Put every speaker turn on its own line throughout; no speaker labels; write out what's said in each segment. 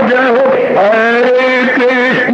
जय हो हरे कृष्ण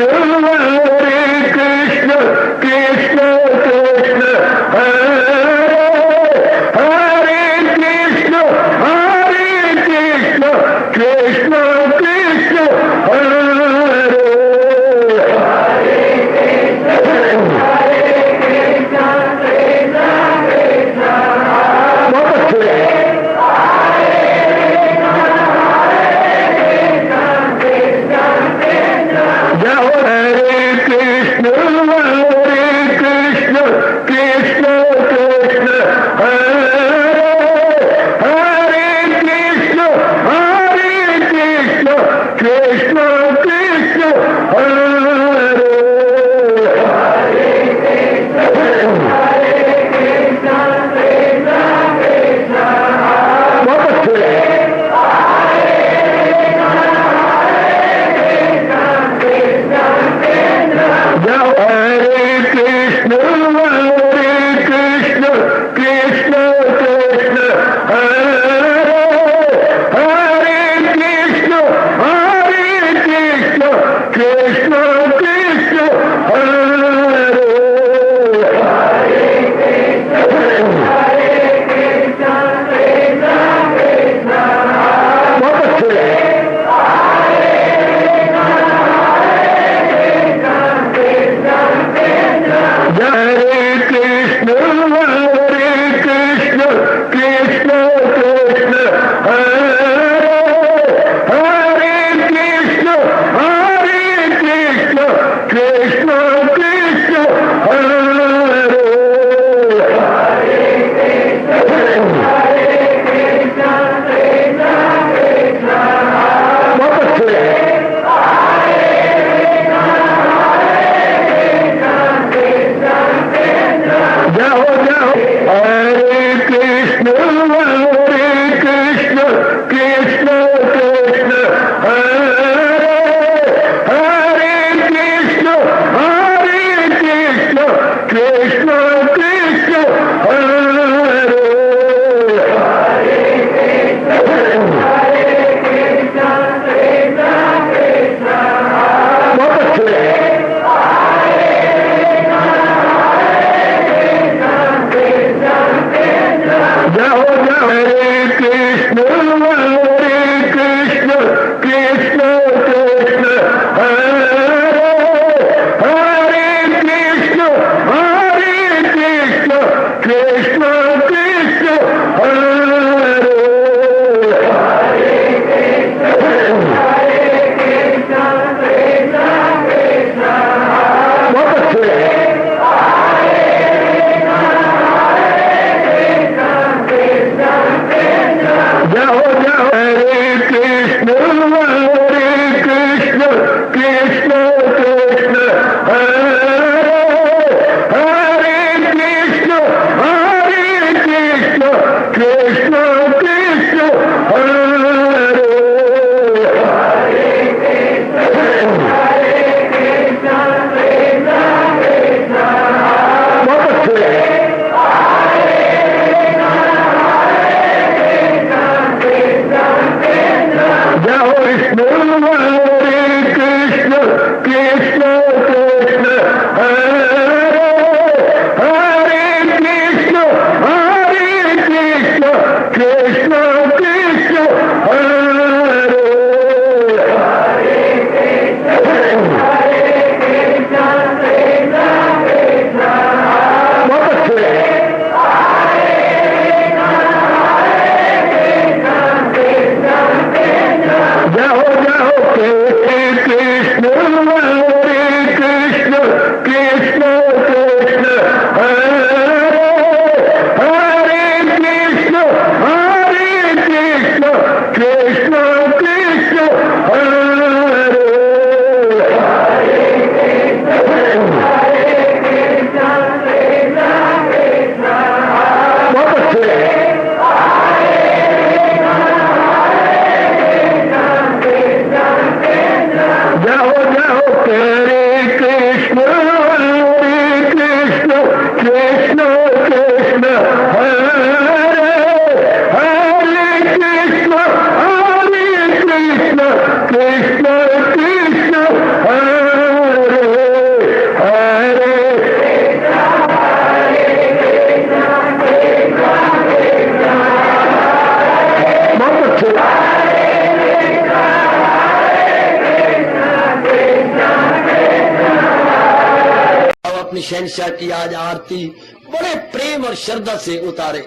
अपनी शहंशाह की आज आरती बड़े प्रेम और श्रद्धा से उतारे।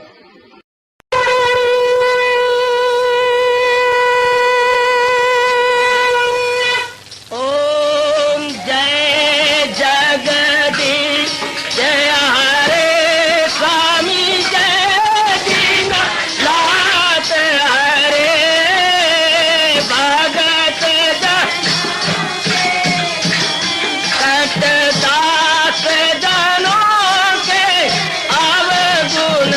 ओम जय जगदीश जय हरे स्वामी जय दीनानाथ हरे भगत दास जनों के अवगुण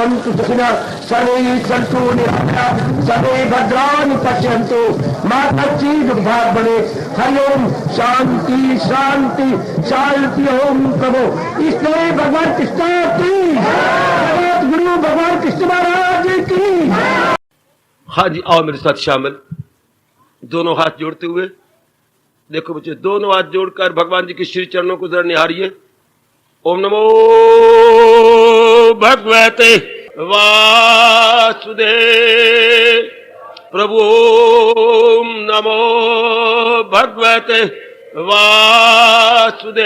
भवन्तु सुखिनः सर्वे सन्तु निरामयाः सर्वे भद्राणि पश्यन्तु मा कश्चित् दुःखात् भवेत्। हरि ओम शांति शांति शांति। ओम प्रभु इसलिए भगवान कृष्ण की जगत गुरु भगवान कृष्ण महाराज की।
हाँ जी, आओ मेरे साथ शामिल। दोनों हाथ जोड़ते हुए देखो बच्चे, दोनों हाथ जोड़कर भगवान जी के श्री चरणों को जरा निहारिए। ओम नमो भगवते वासुदेव प्रभु। ओम नमो भगवते वासुदेव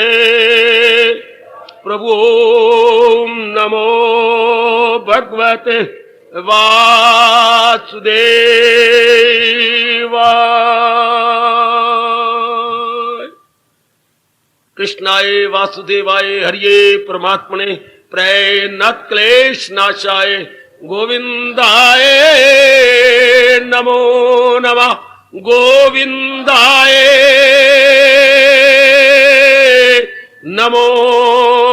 प्रभु। ओम नमो भगवते वासुदेवाय। कृष्णाय वासुदेवाय हरिये परमात्मने प्रणत क्लेश नाशाय गोविंदाय नमो नमः। गोविंदाय नमो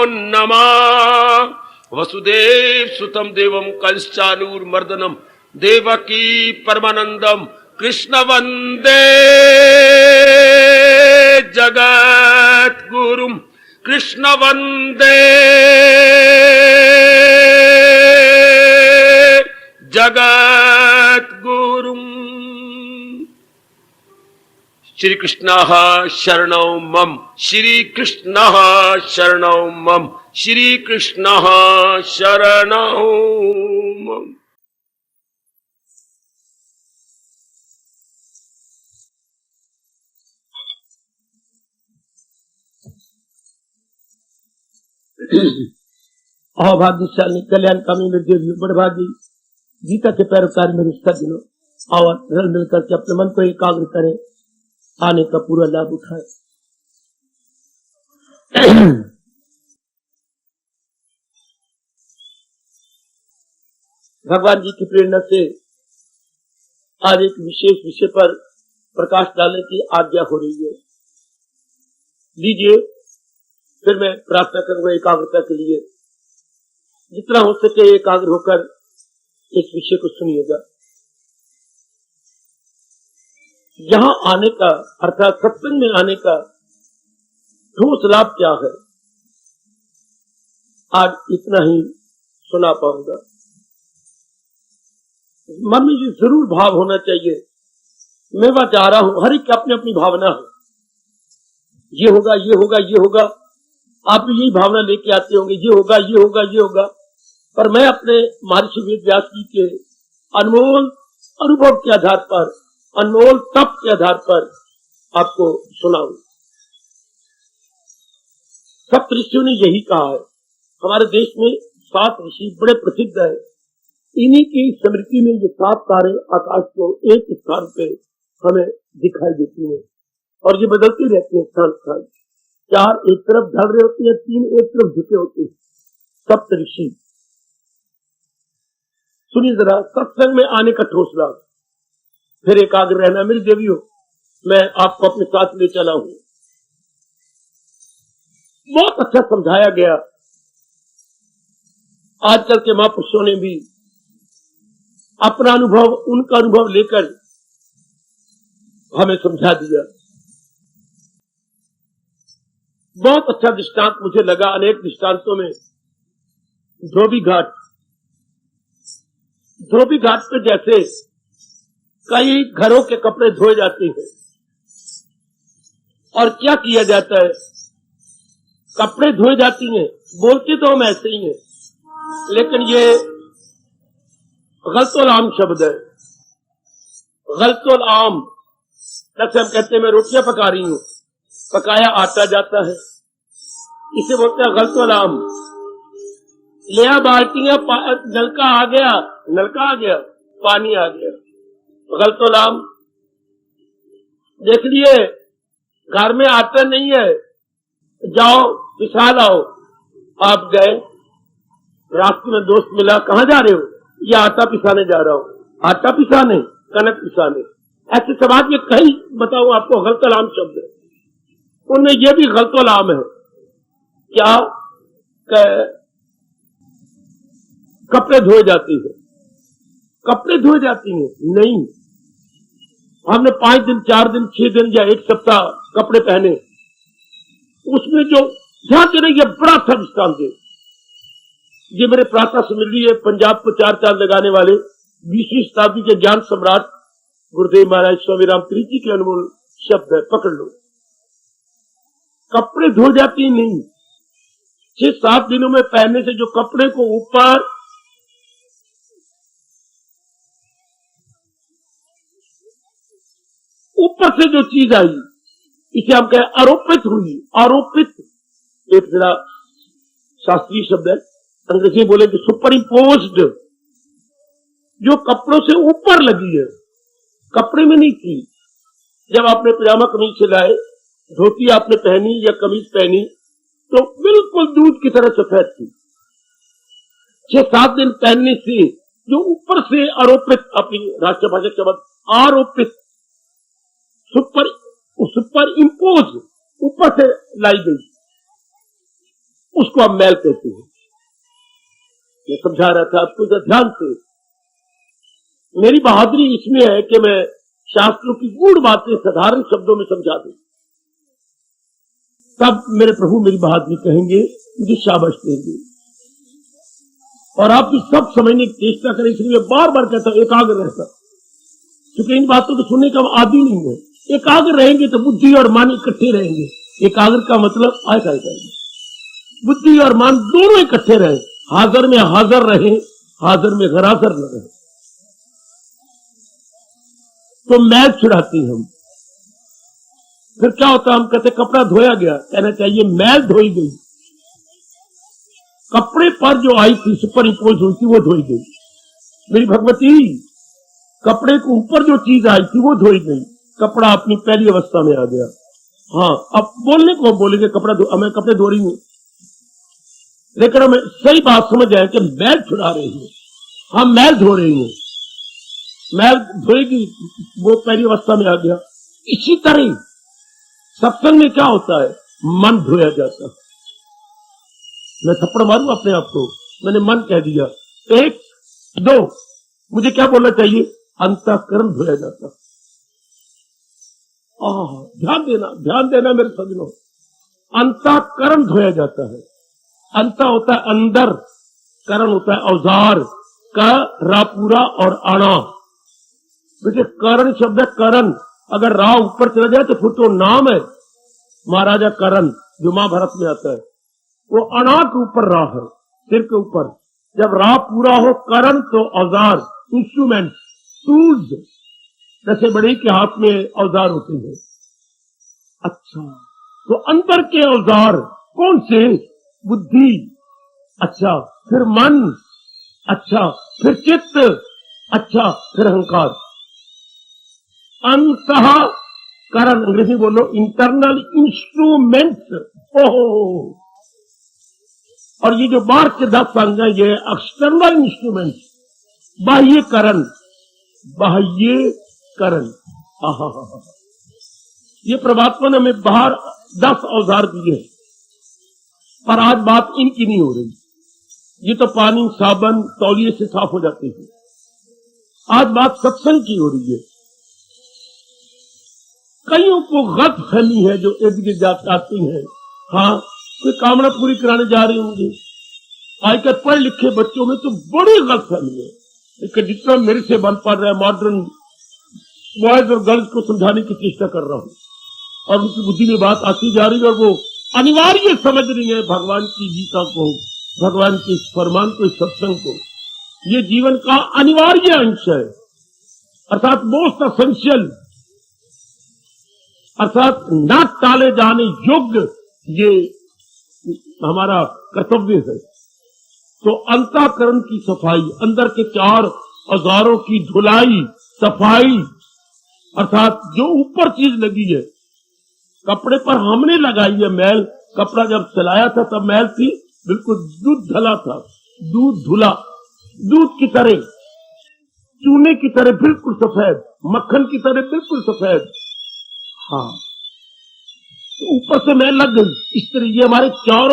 नमः। वसुदेव सुतम देवम कंसानूरमर्दनम देवकी परमानंदम कृष्ण वंदे जगत गुरुम। कृष्ण वंदे जगत गुरुम। श्री कृष्ण शरणौ मम। श्री कृष्ण शरणौ मम। श्री कृष्ण शरणौ मम।
अभाग्यशाली कल्याण कामी में देवी बड़भागी गीता के पैरोकार में रिश्ता दिनों और रल मिलकर के अपने मन को एकाग्र करें, आने का पूरा लाभ उठाए। भगवान जी की प्रेरणा से आज एक विशेष विषय पर प्रकाश डालने की आज्ञा हो रही है। लीजिए, फिर मैं प्रार्थना करूंगा एकाग्रता के लिए। जितना हो सके एकाग्र होकर इस विषय को सुनिएगा। यहाँ आने का अर्थात सत्संग में आने का ठोस लाभ क्या है, आज इतना ही सुना पाऊंगा। मन में ये जरूर भाव होना चाहिए, मैं वहां जा रहा हूं। हर एक की अपनी अपनी भावना है, ये होगा ये होगा ये होगा। आप भी यही भावना लेके आते होंगे, ये होगा ये होगा ये होगा। पर मैं अपने महर्षि वेद व्यास जी के अनमोल अनुभव के आधार पर, अनमोल तप के आधार पर आपको सुनाऊं। सब ऋषियों ने यही कहा है। हमारे देश में 7 ऋषि बड़े प्रसिद्ध है। इन्हीं की स्मृति में ये 7 तारे आकाश को एक स्थान पे हमें दिखाई देती हैं और ये बदलती रहती है स्थान स्थान। 4 एक तरफ ढल रहे होते हैं, 3 एक तरफ झुके होते हैं। सप्त ऋषि। सुनिए जरा सत्संग में आने का ठोस लाभ। फिर एकाग्र रहना। मेरी देवियों, मैं आपको अपने साथ ले चला हूं। बहुत अच्छा समझाया गया। आजकल के महापुरुषों ने भी अपना अनुभव, उनका अनुभव लेकर हमें समझा दिया। बहुत अच्छा दृष्टांत मुझे लगा। अनेक दृष्टांतों में धोबी घाट पे जैसे कई घरों के कपड़े धोए जाते हैं और क्या किया जाता है, कपड़े धोए जाती हैं। बोलते तो हम ऐसे ही हैं, लेकिन ये गलतुल आम शब्द है। गलतुल आम, जैसे हम कहते हैं मैं रोटियां पका रही हूं, पकाया आटा जाता है, इसे बोलते हैं गलतुल आम। लिया बाल्टियां, नलका आ गया, पानी आ गया, गलतुल आम। देख लिए घर में आटा नहीं है, जाओ पिसा लाओ। आप गए, रास्ते में दोस्त मिला, कहाँ जा रहे हो? ये आटा पिसाने जा रहा हूँ। आटा पिसाने, कनक पिसाने, ऐसे समाज में कई बताऊं आपको गलतुल आम शब्द है। उनमें ये भी गलतुल आम है। क्या कपड़े धोए जाते हैं, कपड़े धोए जाते हैं? नहीं। हमने 5 दिन, 4 दिन, 6 दिन या 1 सप्ताह कपड़े पहने, उसमें जो ध्यान देना, यह बड़ा अच्छा दृष्टांत है। ये मेरे प्रातः सुमिरनी है, पंजाब को 4 चांद लगाने वाले 20वीं शताब्दी के ज्ञान सम्राट गुरुदेव महाराज स्वामी राम तीर्थ जी के अनमोल शब्द है, पकड़ लो। कपड़े धो जाते ही नहीं, 6-7 दिनों में पहनने से जो कपड़े को ऊपर से जो चीज आई, इसे हम कहें आरोपित हुई। आरोपित एक जरा शास्त्रीय शब्द है, अंग्रेजी में बोले कि सुपर इम्पोज्ड, जो कपड़ों से ऊपर लगी है, कपड़े में नहीं थी। जब आपने पजामा कमीज सिलाए, धोती आपने पहनी या कमीज पहनी, तो बिल्कुल दूध की तरह सफेद थी। 6-7 दिन पहनने से जो ऊपर से आरोपित, अपनी राष्ट्रभाषा शब्द आरोपित, सुपर इम्पोज, ऊपर से लाई गई, उसको हम मैल कहते हैं। मैं समझा रहा था आपको ध्यान से। मेरी बहादुरी इसमें है कि मैं शास्त्रों की गूढ़ बातें साधारण शब्दों में समझा दूं, तब मेरे प्रभु मेरी बहादुरी कहेंगे, मुझे शाबाश देंगे। और आप भी सब समझने की चेष्टा करें, इसलिए बार बार कहता हूं एकाग्र रहता, क्योंकि इन बातों को सुनने का आदि नहीं है। एकाग्र रहेंगे तो बुद्धि और मन इकट्ठे रहेंगे। एकाग्र का मतलब ऐसा है, बुद्धि और मन दोनों इकट्ठे रहे, हाजिर में हाजिर रहे, हाजिर में गराजर न रहे। तो मैल छुड़ाती हम। फिर क्या होता, हम कहते कपड़ा धोया गया, कहना चाहिए मैल धोई गई। कपड़े पर जो आई थी, सुपर इम्पोज हुई थी, वो धोई गई। मेरी भगवती, कपड़े के ऊपर जो चीज आई थी वो धोई गई, कपड़ा अपनी पहली अवस्था में आ गया। हाँ, अब बोलने को बोलेंगे कपड़ा मैं कपड़े धो रही हूं, लेकिन हमें सही बात समझ आए कि मैल छुड़ा रही हूं, हम मैल धो रही हूं, मैल धोएगी, वो पहली अवस्था में आ गया। इसी तरह सत्संग में क्या होता है, मन धोया जाता है। मैं थप्पड़ मारूं अपने आप को, मैंने मन कह दिया। 1, 2, मुझे क्या बोलना चाहिए, अंतःकरण धोया जाता। ध्यान देना मेरे सज्जनों, अंतःकरण धोया जाता है। अंत होता है अंदर, करण होता है औजार, का रापूरा और आना। देखिए करण शब्द है करण, अगर रा ऊपर चला जाए तो फिर तो नाम है महाराजा करण, जो महाभारत में आता है। वो अणा के ऊपर रा है, सिर के ऊपर। जब रा पूरा हो, करण तो औजार, इंस्ट्रूमेंट, टूल्स, जैसे बड़े के हाथ में औजार होते हैं। अच्छा, तो अंदर के औजार कौन से, बुद्धि, अच्छा, फिर मन, अच्छा, फिर चित्त, अच्छा, फिर अहंकार। अंतःकरण, अंग्रेजी बोलो, इंटरनल इंस्ट्रूमेंट्स। ओहो, और ये जो बाहर के 10 अंग है, ये एक्सटर्नल इंस्ट्रूमेंट्स, बाह्य करण, बाह्य करण। ये परमात्मा ने हमें बाहर 10 औजार दिए, पर आज बात इनकी नहीं हो रही। ये तो पानी, साबन, तौलिए से साफ हो जाते हैं। आज बात सत्संग की हो रही है। कईयों को गलत फहमी है, जो इर्द गिर्द आती है, हाँ कोई कामना पूरी कराने जा रहे होंगे। आजकल पढ़े लिखे बच्चों में तो बड़ी गलत फहमी है, लेकिन जितना मेरे से बन पा रहा है, मॉडर्न बॉयज और गर्ल्स को समझाने की चेष्टा कर रहा हूं, और उनकी बुद्धि में बात आती जा रही है, और वो अनिवार्य समझ रही है भगवान की गीता को, भगवान के इस फरमान को, इस सत्संग को। ये जीवन का अनिवार्य अंश है, अर्थात मोस्ट एसेंशियल, अर्थात न टाले जाने योग्य, ये हमारा कर्तव्य है। तो अंतःकरण की सफाई, अंदर के 4 औजारों की धुलाई, सफाई, अर्थात जो ऊपर चीज लगी है, कपड़े पर हमने लगाई है मैल। कपड़ा जब चलाया था तब मैल थी, बिल्कुल दूध धला था, दूध धुला, दूध की तरह, चूने की तरह बिल्कुल सफेद, मक्खन की तरह बिल्कुल सफेद। हाँ, तो ऊपर से मैल लग गई। इस तरह ये हमारे 4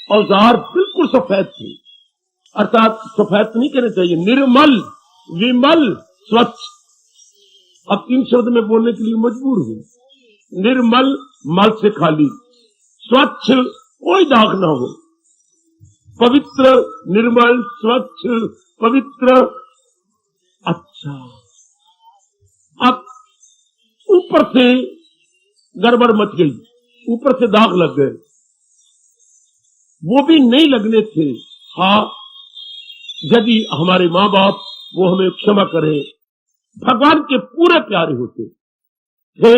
औजार बिल्कुल सफेद थे, अर्थात सफेद नहीं कहना चाहिए, निर्मल, विमल, स्वच्छ। अब 3 शब्द में बोलने के लिए मजबूर हूं। निर्मल, मल से खाली, स्वच्छ, कोई दाग ना हो, पवित्र, निर्मल, स्वच्छ, पवित्र। अच्छा, अब ऊपर से गड़बड़ मच गई, ऊपर से दाग लग गए, वो भी नहीं लगने थे। हाँ, यदि हमारे माँ बाप वो हमें क्षमा करें, भगवान के पूरे प्यारे होते थे,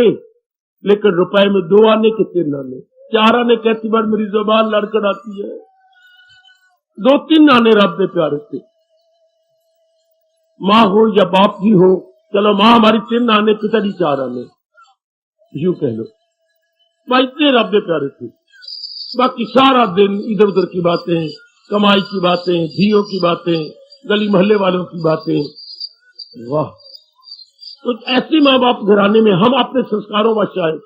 लेकिन रुपए में 2 आने के 3 आने, 4 आने कहती बार मेरी जुबान लड़खड़ आती है, 2-3 आने रब दे प्यारे थे। माँ हो या बाप जी हो, चलो माँ हमारी 3 आने, पिताजी 4 आने, यूं कह लो, माँ इतने रब दे प्यारे थे। बाकी सारा दिन इधर उधर की बातें, कमाई की बातें, धियों की बातें, गली मोहल्ले वालों की बातें। वाह, तो ऐसे माँ बाप घराने में हम अपने संस्कारों वश आए,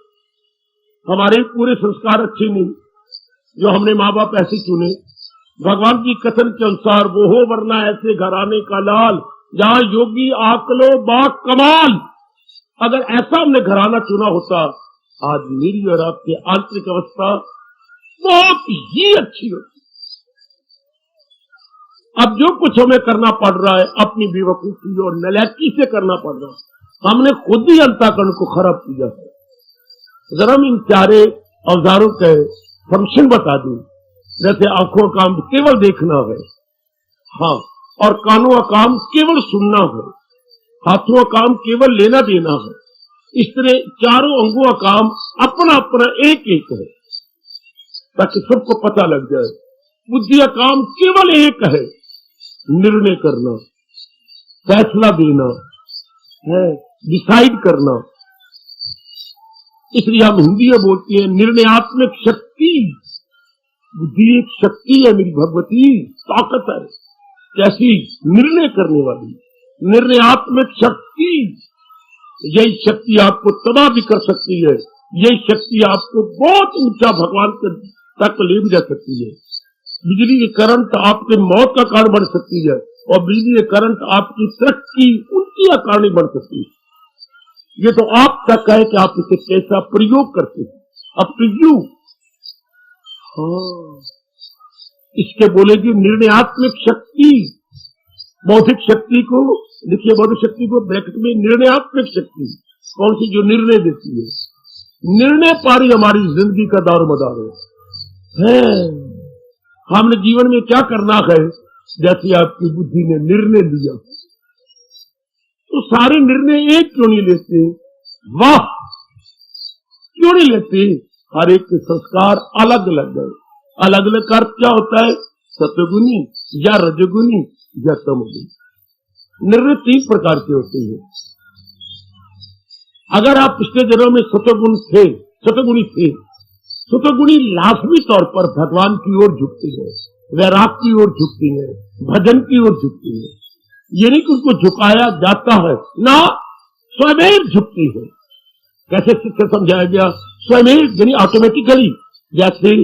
हमारे पूरे संस्कार अच्छे नहीं, जो हमने माँ बाप ऐसे चुने। भगवान की कथन के अनुसार वो हो वरना ऐसे घराने का लाल, जहां योगी आकलो बा कमाल। अगर ऐसा हमने घराना चुना होता, आज मेरी और आपकी आंतरिक अवस्था बहुत ही अच्छी होती। अब जो कुछ हमें करना पड़ रहा है अपनी बेवकूफी और नलायकी से करना पड़ रहा है, हमने खुद ही अंतःकरण को खराब किया है। जरा इन प्यारे औजारों के फंक्शन बता दूं, जैसे आंखों का काम केवल देखना है, हाँ, और कानों का काम केवल सुनना है, हाथों का काम केवल लेना देना है। इस तरह चारों अंगों का काम अपना अपना एक एक है, ताकि सबको पता लग जाए। बुद्धि का काम केवल एक है, निर्णय करना, फैसला देना है, डिसाइड करना। इसलिए हम हिंदी में बोलते हैं निर्णयात्मक शक्ति। बुद्धि एक शक्ति है मेरी भगवती, ताकत है, कैसी निर्णय करने वाली निर्णयात्मक शक्ति। यही शक्ति आपको तबाह भी कर सकती है, यही शक्ति आपको बहुत ऊंचा भगवान तक ले भी जा सकती है। बिजली की करंट आपके मौत का कारण बन सकती है, और बिजली की करंट आपकी तरक्की उनकी का कारण बन सकती है। ये तो आप तक है कि आप इसे कैसा प्रयोग करते हैं। अब टू यू, हाँ, इसके बोलेगी निर्णयात्मक शक्ति। बौद्धिक शक्ति को लिखिए, बौद्धिक शक्ति को ब्रैकेट में निर्णयात्मक शक्ति। कौन सी? जो निर्णय देती है, निर्णय पारी हमारी जिंदगी का दारोमदार है। हमने जीवन में क्या करना है, जैसे आपकी बुद्धि ने निर्णय लिया, तो सारे निर्णय एक क्यों नहीं लेते? वाह, क्यों नहीं लेते? हर एक के संस्कार अलग अलग है। अलग अलग का अर्थ क्या होता है? सत्वगुणी या रजोगुणी या तमोगुणी। निर्णय 3 प्रकार के होते हैं। अगर आप पिछले दिनों में सत्वगुणी थे, सत्वगुणी लाजमी तौर पर भगवान की ओर झुकती है, वैराग की ओर झुकती है, भजन की ओर झुकती है। ये नहीं कि उनको झुकाया जाता है ना, स्वयं झुकती है। कैसे शिक्षा समझाया गया? स्वयं यानी ऑटोमेटिकली। जैसे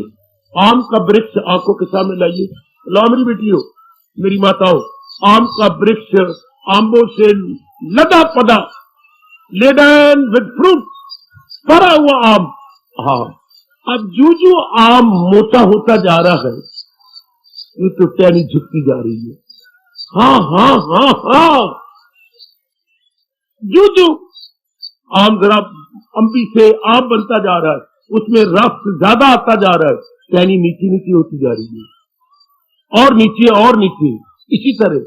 आम का वृक्ष आंखों के सामने लाइए, लो मेरी बेटियों, मेरी माताओं, आम का वृक्ष आंबों से लदा पदा, लेडन विद फ्रूट, भरा हुआ आम। हाँ, अब जो आम मोटा होता जा रहा है, ये तो टहनी झुकती जा रही है। हाँ हाँ हाँ हाँ, जो आम जरा अम्बी से आम बनता जा रहा है, उसमें रस ज्यादा आता जा रहा है, टहनी नीचे नीचे होती जा रही है, और नीचे और नीचे। इसी तरह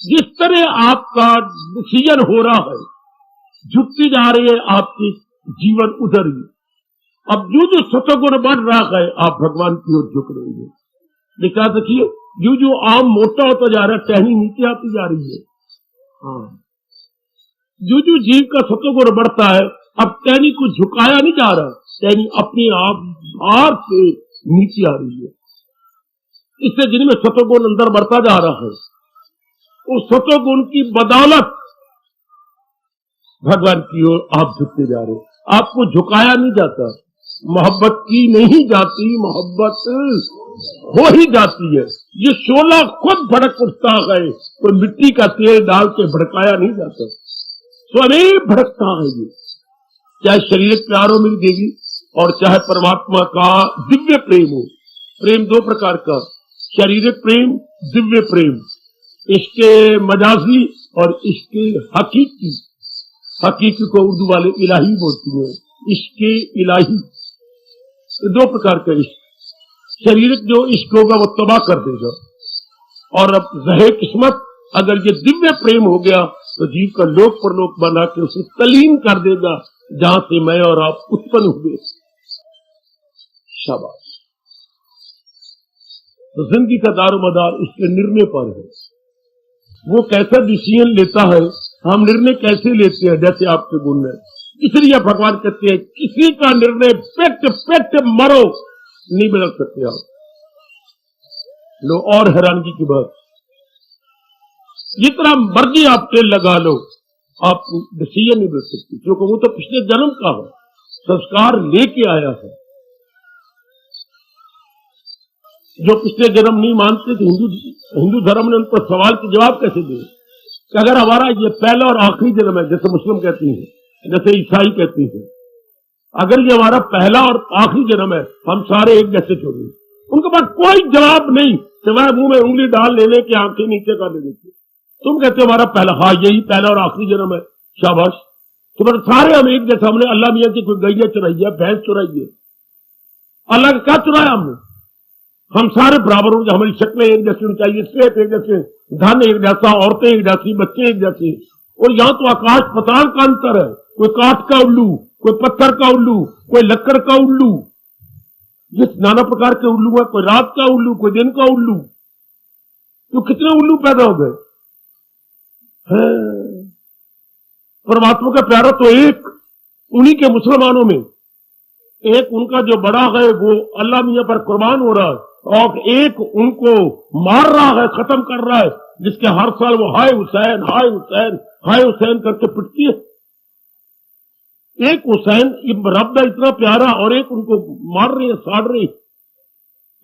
जिस तरह आपका डिसीजन हो रहा है, झुकती जा रही है आपकी जीवन उधर ही। अब जो सत्वगुण बढ़ रहा है, आप भगवान की ओर झुक रहे हैं। लिखा देखिए, जो आम मोटा होता जा रहा है, टहनी नीचे आती जा रही है। हाँ, जो जीव का सत्वगुण बढ़ता है, अब टहनी को झुकाया नहीं जा रहा, टहनी अपने आप भार से नीचे आ रही है। इससे जिनमें सत्वगुण अंदर बढ़ता जा रहा है, उस सत्वगुण की बदौलत भगवान की ओर आप झुकते जा रहे हो। आपको झुकाया नहीं जाता, मोहब्बत की नहीं जाती, मोहब्बत हो ही जाती है। ये शोला खुद भड़क उठता है, कोई मिट्टी का तेल डाल के भड़काया नहीं जाता, स्वयं भड़कता है ये। चाहे शरीर प्यार हो मेरी देवी, और चाहे परमात्मा का दिव्य प्रेम हो। प्रेम दो प्रकार का, शारीरिक प्रेम, दिव्य प्रेम, इसके मजाजी और इसके हकीकी। हकीकी को उर्दू वाले इलाही बोलती हैं, इसके इलाही। दो प्रकार का इश्क। शारीरिक जो इश्क होगा वो तबाह कर देगा, और अब रहे किस्मत अगर ये दिव्य प्रेम हो गया तो जीव का लोक परलोक बना के उसे तलीन कर देगा जहां से मैं और आप उत्पन्न हुए। शाबाश। तो जिंदगी का दारोमदार उसके निर्णय पर है, वो कैसा डिसीजन लेता है, हम निर्णय कैसे लेते हैं। जैसे आपके गुण है, इसलिए भगवान कहते हैं किसी का निर्णय पेट पेट मरो नहीं बदल सकते आप। लो और हैरानगी की बात, जितना मर्जी आप तेल लगा लो, आप डिसीजन नहीं बदल सकते, क्योंकि वो तो पिछले जन्म का है, संस्कार लेके आया है। जो पिछले जन्म नहीं मानते थे, हिंदू धर्म ने उन पर सवाल के जवाब कैसे दिए कि अगर हमारा ये पहला और आखिरी जन्म है, जैसे मुस्लिम कहती हैं, जैसे ईसाई कहती हैं, अगर ये हमारा पहला और आखिरी जन्म है, हम सारे एक जैसे छोड़ेंगे। उनके पास कोई जवाब नहीं सिवाय मुंह में उंगली डाल लेने के, आंखें नीचे कर लेने की। तुम कहते हो हमारा पहला, हाँ यही पहला और आखिरी जन्म है, शाबाश। तुम्हारे सारे हम एक जैसे। हमने अल्लाह मियां की कोई गैया चुराई है, भैंस चुराई है, अल्लाह का क्या चुराया हमने? हम सारे बराबर होंगे, हमारी शक्लें एक जैसी होनी चाहिए, सेहत एक जैसे, धन एक जैसा, औरतें एक जैसी, बच्चे एक जैसे। और यहाँ तो आकाश पताल का अंतर है, कोई काठ का उल्लू, कोई पत्थर का उल्लू, कोई लक्कड़ का उल्लू, ये नाना प्रकार के उल्लू है, कोई रात का उल्लू, कोई दिन का उल्लू। तो कितने उल्लू पैदा हो गए। परमात्मा का प्यारा तो एक, उन्हीं के मुसलमानों में एक उनका जो बड़ा है वो अल्लाह मियां पर कुर्बान हो रहा है, और एक उनको मार रहा है, खत्म कर रहा है, जिसके हर साल वो हाय हुसैन हाय हुसैन हाय हुसैन करके पिटती है। एक हुसैन रब का इतना प्यारा, और एक उनको मार रही है, साड़ रही।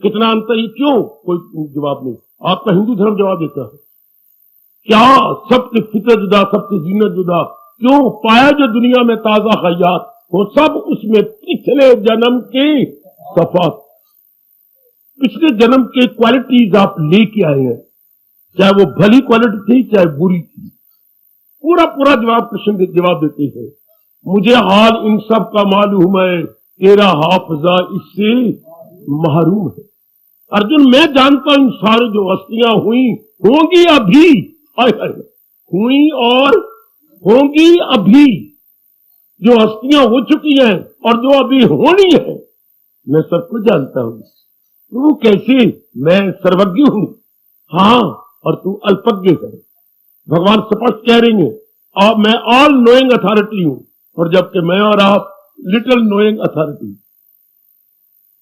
कितना अंतर है, क्यों? कोई जवाब नहीं। आपका हिंदू धर्म जवाब देता है, क्या सबकी फिक्र जुदा, सबकी जीनत जुदा, क्यों? पाया जो दुनिया में ताजा हयात, वो सब उसमें पिछले जन्म की सफात, पिछले जन्म के क्वालिटीज आप लेके आए हैं, चाहे वो भली क्वालिटी थी चाहे बुरी थी। पूरा पूरा जवाब कृष्ण जवाब देते हैं, मुझे हाल इन सब का मालूम है, तेरा हाफजा इससे महरूम है। अर्जुन मैं जानता हूं इन सारे जो हस्तियां हुई, होंगी अभी, हुई और होंगी अभी, जो हस्तियां हो चुकी हैं और जो अभी होनी है, मैं सबको जानता हूं। तू कैसे? मैं सर्वज्ञ हूं, हाँ, और तू अल्पज्ञ है। भगवान स्पष्ट कह रही है, और मैं ऑल नोइंग अथॉरिटी हूं, और जबकि मैं और आप लिटिल नोइंग अथॉरिटी।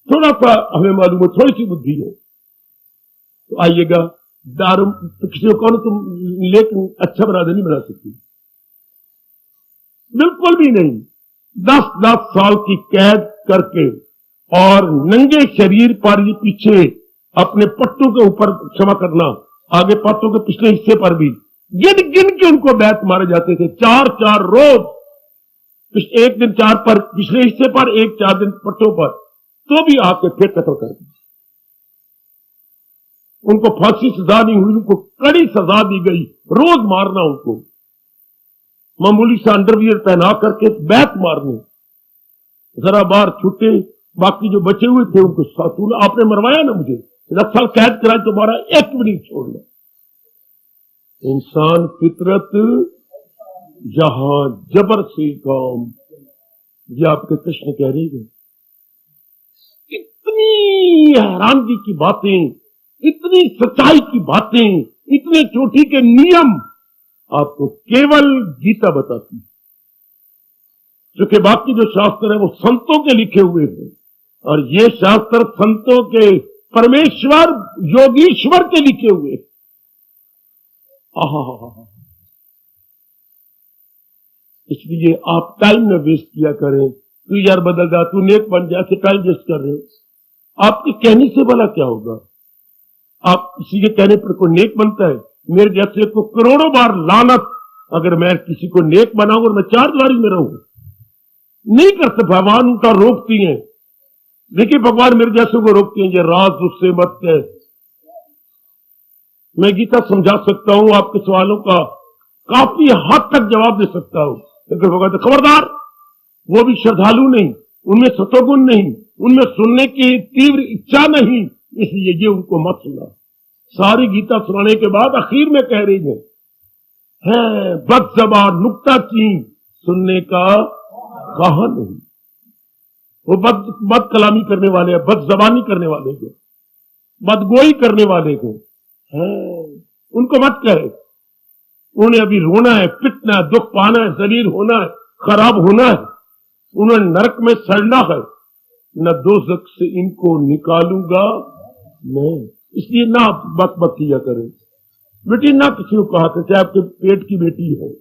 थोड़ा सा हमें मालूम है, थोड़ी सी बुद्धि है, तो आइएगा दारू किसी को कौन तुम लेकिन अच्छा बना दे, नहीं बना सकती, बिल्कुल भी नहीं। 10-10 साल की कैद करके और नंगे शरीर पर ये पीछे अपने पट्टों के ऊपर, क्षमा करना, आगे पट्टों के पिछले हिस्से पर भी गिन गिन के उनको बैत मारे जाते थे, 4-4 रोज, एक दिन 4 पर पिछले हिस्से पर, एक 4 दिन पट्टों पर, तो भी आके फिर कत्ल कर दिया। उनको फांसी सजा नहीं हुई, उनको कड़ी सजा दी गई, रोज मारना, उनको मामूली सा अंडरवियर पहना करके बैत मारनी, जरा बाहर छूटे, बाकी जो बचे हुए थे उनको सातून, आपने मरवाया ना मुझे, 10 साल कैद कराए, तुम्हारा एक भी नहीं छोड़ना। इंसान फितरत जहां जबर से काम, ये आपके कृष्ण कह रहे हैं। इतनी हैरानगी की बातें, इतनी सच्चाई की बातें, इतने चोटी के नियम आपको केवल गीता बताती है, क्योंकि बाकी जो शास्त्र है वो संतों के लिखे हुए हैं, और ये शास्त्र संतों के, परमेश्वर योगीश्वर के लिखे हुए। इसलिए आप टाइम में वेस्ट किया करें, तू यार बदल जा, तू नेक बन जा, ऐसे टाइम वेस्ट कर रहे हो। आपके कहने से भला क्या होगा? आप किसी के कहने पर कोई नेक बनता है? मेरे जैसे को करोड़ों बार लानत अगर मैं किसी को नेक बनाऊं और मैं चार दीवारी में रहूं, नहीं करते। भगवान उनका रोकती हैं। देखिए भगवान मेरे जैसे को रोकते हैं, ये राज उससे मत कह। मैं गीता समझा सकता हूं, आपके सवालों का काफी हद तक जवाब दे सकता हूं, लेकिन भगवान खबरदार, वो भी श्रद्धालु नहीं, उनमें सतोगुण नहीं, उनमें सुनने की तीव्र इच्छा नहीं, इसलिए ये उनको मत सुना। सारी गीता सुनाने के बाद आखिर में कह रही है बद जबान नुक्ता चीन, सुनने का कहा नहीं। वो बद कलामी करने वाले हैं, बद जबानी करने वाले को, बदगोई करने वाले को उनको मत कहे। उन्हें अभी रोना है, पिटना है, दुख पाना है, शरीर होना है, खराब होना है, उन्हें नरक में सड़ना है। न दोज़ख से इनको निकालूंगा मैं। इसलिए ना बक बक किया करें। बेटी ना किसी को कहा, चाहे आपके पेट की बेटी है,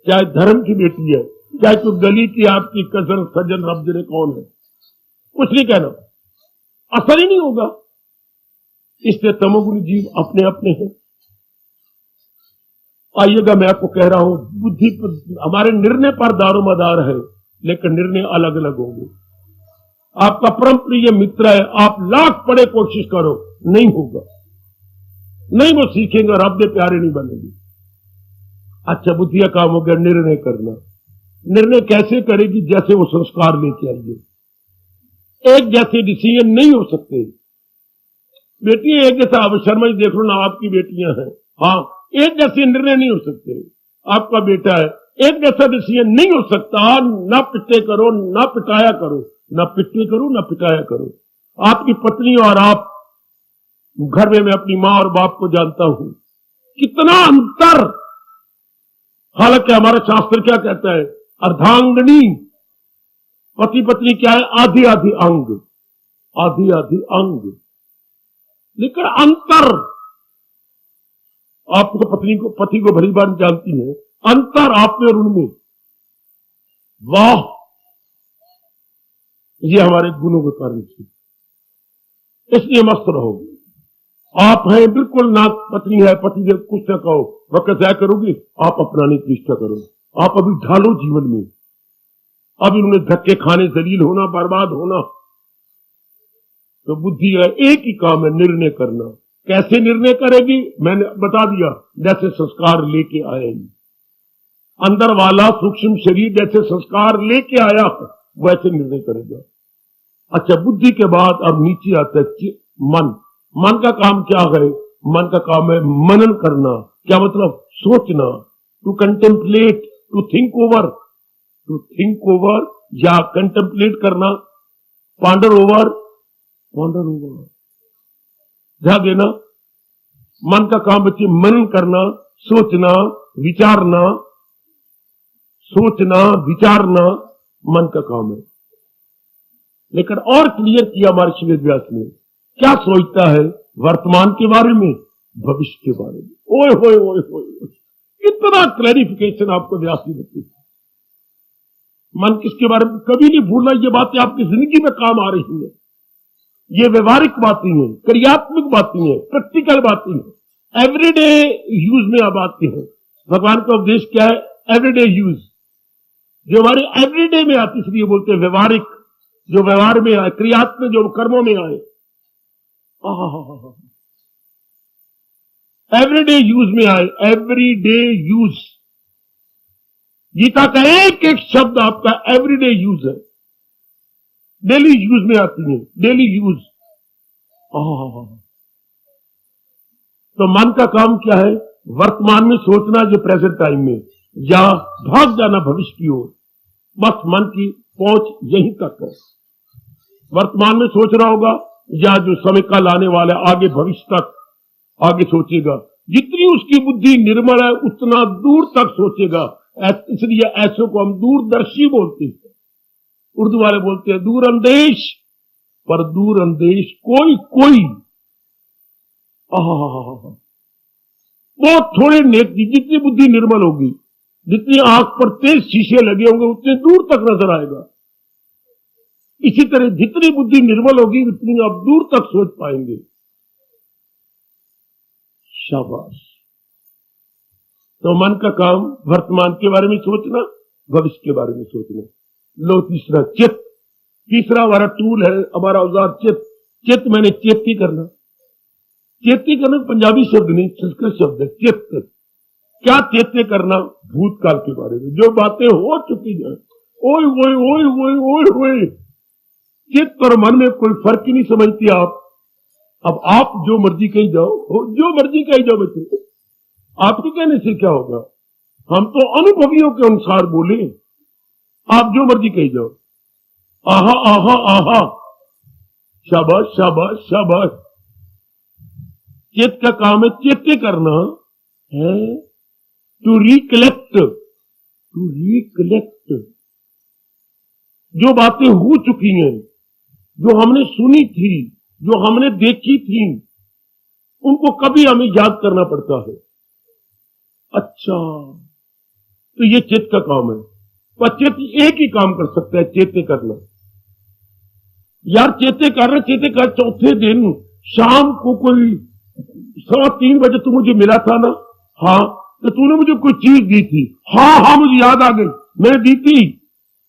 चाहे धर्म की बेटी है, चाहे कोई गली की आपकी कजन सज्जन रब जने कौन है, कुछ नहीं कहना, असर ही नहीं होगा। इसलिए तमोगुणी जीव अपने अपने हैं। आइएगा, मैं आपको कह रहा हूं, बुद्धि हमारे निर्णय पर दारोमदार है, लेकिन निर्णय अलग अलग होंगे। आपका परम प्रिय मित्र है, आप लाख पड़े कोशिश करो, नहीं होगा, नहीं वो सीखेंगे और अपने प्यारे नहीं बनेंगे। अच्छा, बुद्धि का काम हो गया निर्णय करना। निर्णय कैसे करेगी? जैसे वो संस्कार लेके आइए। एक जैसे डिसीजन नहीं हो सकते। बेटी एक जैसा, अब शर्मा जी देख लो ना, आपकी बेटियां हैं, हाँ, एक जैसे निर्णय नहीं हो सकते। आपका बेटा है, एक जैसा डिसीजन नहीं हो सकता। ना पिटे करो, ना पिटाया करो, ना पिटे करो, ना पिटाया करो। आपकी पत्नी और आप घर में, मैं अपनी मां और बाप को जानता हूं, कितना अंतर। हालांकि हमारा शास्त्र क्या कहता है, अर्धांगनी, पति पत्नी क्या है, आधी आधी अंग, आधी आधी अंग, लेकिन अंतर। आप तो पति को भली बार जानती हैं, अंतर आप में और उनमें, वाह, ये हमारे गुणों के कारण से। इसलिए मस्त रहो। आप हैं बिल्कुल ना, पत्नी है, पति से कुछ न कहो, वक्त जाया करोगी, आप अपना नहीं प्रतिष्ठा करो। आप अभी ढालो जीवन में, अभी उन्हें धक्के खाने, जलील होना, बर्बाद होना। तो बुद्धि है, एक ही काम है, निर्णय करना। कैसे निर्णय करेगी? मैंने बता दिया, जैसे संस्कार लेके आएगी। अंदर वाला सूक्ष्म शरीर जैसे संस्कार लेके आया है, वैसे निर्णय करेगा। अच्छा, बुद्धि के बाद अब नीचे आता है मन। मन का काम क्या है? मन का काम है मनन करना। क्या मतलब? सोचना, to contemplate, to think over, to think over या कंटेम्पलेट करना, पॉन्डर ओवर, पॉन्डर ओवर, ध्यान देना। मन का काम बच्चे मनन करना, सोचना, विचारना, सोचना, विचारना मन का काम है। लेकिन और क्लियर किया महर्षि वेदव्यास ने, क्या सोचता है? वर्तमान के बारे में, भविष्य के बारे में। ओए होए ओए होए, इतना क्लैरिफिकेशन आपको व्यास ने देती। मन किसके बारे में कभी नहीं भूलना। ये बातें आपकी जिंदगी में काम आ रही है। ये व्यवहारिक बातें हैं, क्रियात्मक बातें हैं, प्रैक्टिकल बातें हैं, एवरीडे यूज में अब आती है। भगवान का उपदेश क्या है? एवरीडे यूज, जो हमारे एवरीडे में आती, इसलिए बोलते हैं व्यवहारिक, जो व्यवहार में आए, क्रियात्मक जो कर्मों में आए, एवरीडे यूज में आए, एवरीडे यूज। गीता का एक एक शब्द आपका एवरीडे यूज है, डेली यूज में आती है, डेली यूज। तो मन का काम क्या है? वर्तमान में सोचना, जो प्रेजेंट टाइम में, या भाग जाना भविष्य की ओर। बस मन की पहुंच यहीं तक है। वर्तमान में सोच रहा होगा, या जो समय का लाने वाला है, आगे भविष्य तक आगे सोचेगा। जितनी उसकी बुद्धि निर्मल है, उतना दूर तक सोचेगा। इसलिए ऐसों को हम दूरदर्शी बोलते हैं। उर्दू वाले बोलते हैं दूरअंदेश, पर दूरअंदेश कोई कोई बहुत थोड़े नेक। जितनी बुद्धि निर्मल होगी, जितनी आंख पर तेज शीशे लगे होंगे, उतने दूर तक नजर आएगा। इसी तरह जितनी बुद्धि निर्मल होगी उतनी आप दूर तक सोच पाएंगे। शाबाश। तो मन का काम वर्तमान के बारे में सोचना, भविष्य के बारे में सोचना। लो तीसरा चित्त। तीसरा हमारा टूल है, हमारा औजार चित्त। चित्त मैंने चेती करना। चेती करना पंजाबी शब्द नहीं, संस्कृत शब्द है चित्त। क्या चेते करना? भूतकाल के बारे में जो बातें हो चुकी हैं। ओए ओए ओए ओए ओए ओए। चित्त और मन में कोई फर्क ही नहीं समझती आप। अब आप जो मर्जी कही जाओ, जो मर्जी कही जाओ बच्चे, आपके कहने से क्या होगा? हम तो अनुभवियों के अनुसार बोले। आप जो मर्जी कही जाओ, आहा आहा आहा, शाबाश शाबाश शाबाश। चित्त का काम है चेते करना है, टू रिकलेक्ट। टू रिकलेक्ट जो बातें हो चुकी हैं, जो हमने सुनी थी, जो हमने देखी थी, उनको कभी हमें याद करना पड़ता है। अच्छा, तो ये चित्त का काम है। पर चित्त एक ही काम कर सकता है, चेते करना। यार चेते कर चौथे दिन शाम को कोई 3:15 बजे तू मुझे मिला था ना? हाँ। तो तूने मुझे कोई चीज दी थी? हाँ हाँ मुझे याद आ गई, मैंने दी थी।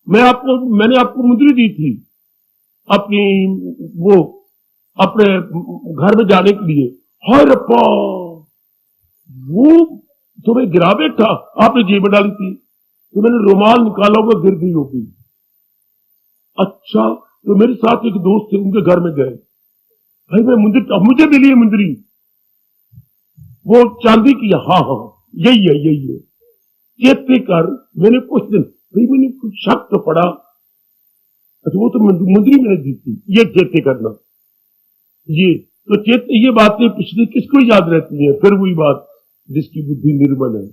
मैंने आपको मुंदरी दी थी अपनी, वो अपने घर में जाने के लिए। हाय रप्पा, वो तुम्हें गिरा बैठा, आपने जेब में डाली थी, तो मैंने रुमाल निकाला होगा, गिर गई होगी। अच्छा, तो मेरे साथ एक दोस्त थे, उनके घर में गए, भाई मैं मुंदरी, मुझे मिली है मुंदरी, वो चांदी की। हाँ हाँ यही है। चेते कर, मैंने कुछ दिन, भाई मैंने कुछ शक तो पड़ा, अच्छा वो तो मुंदरी मैंने दी थी। ये चेते करना। ये तो ये बातें पिछली किसको याद रहती है? फिर वही बात, जिसकी बुद्धि निर्मल है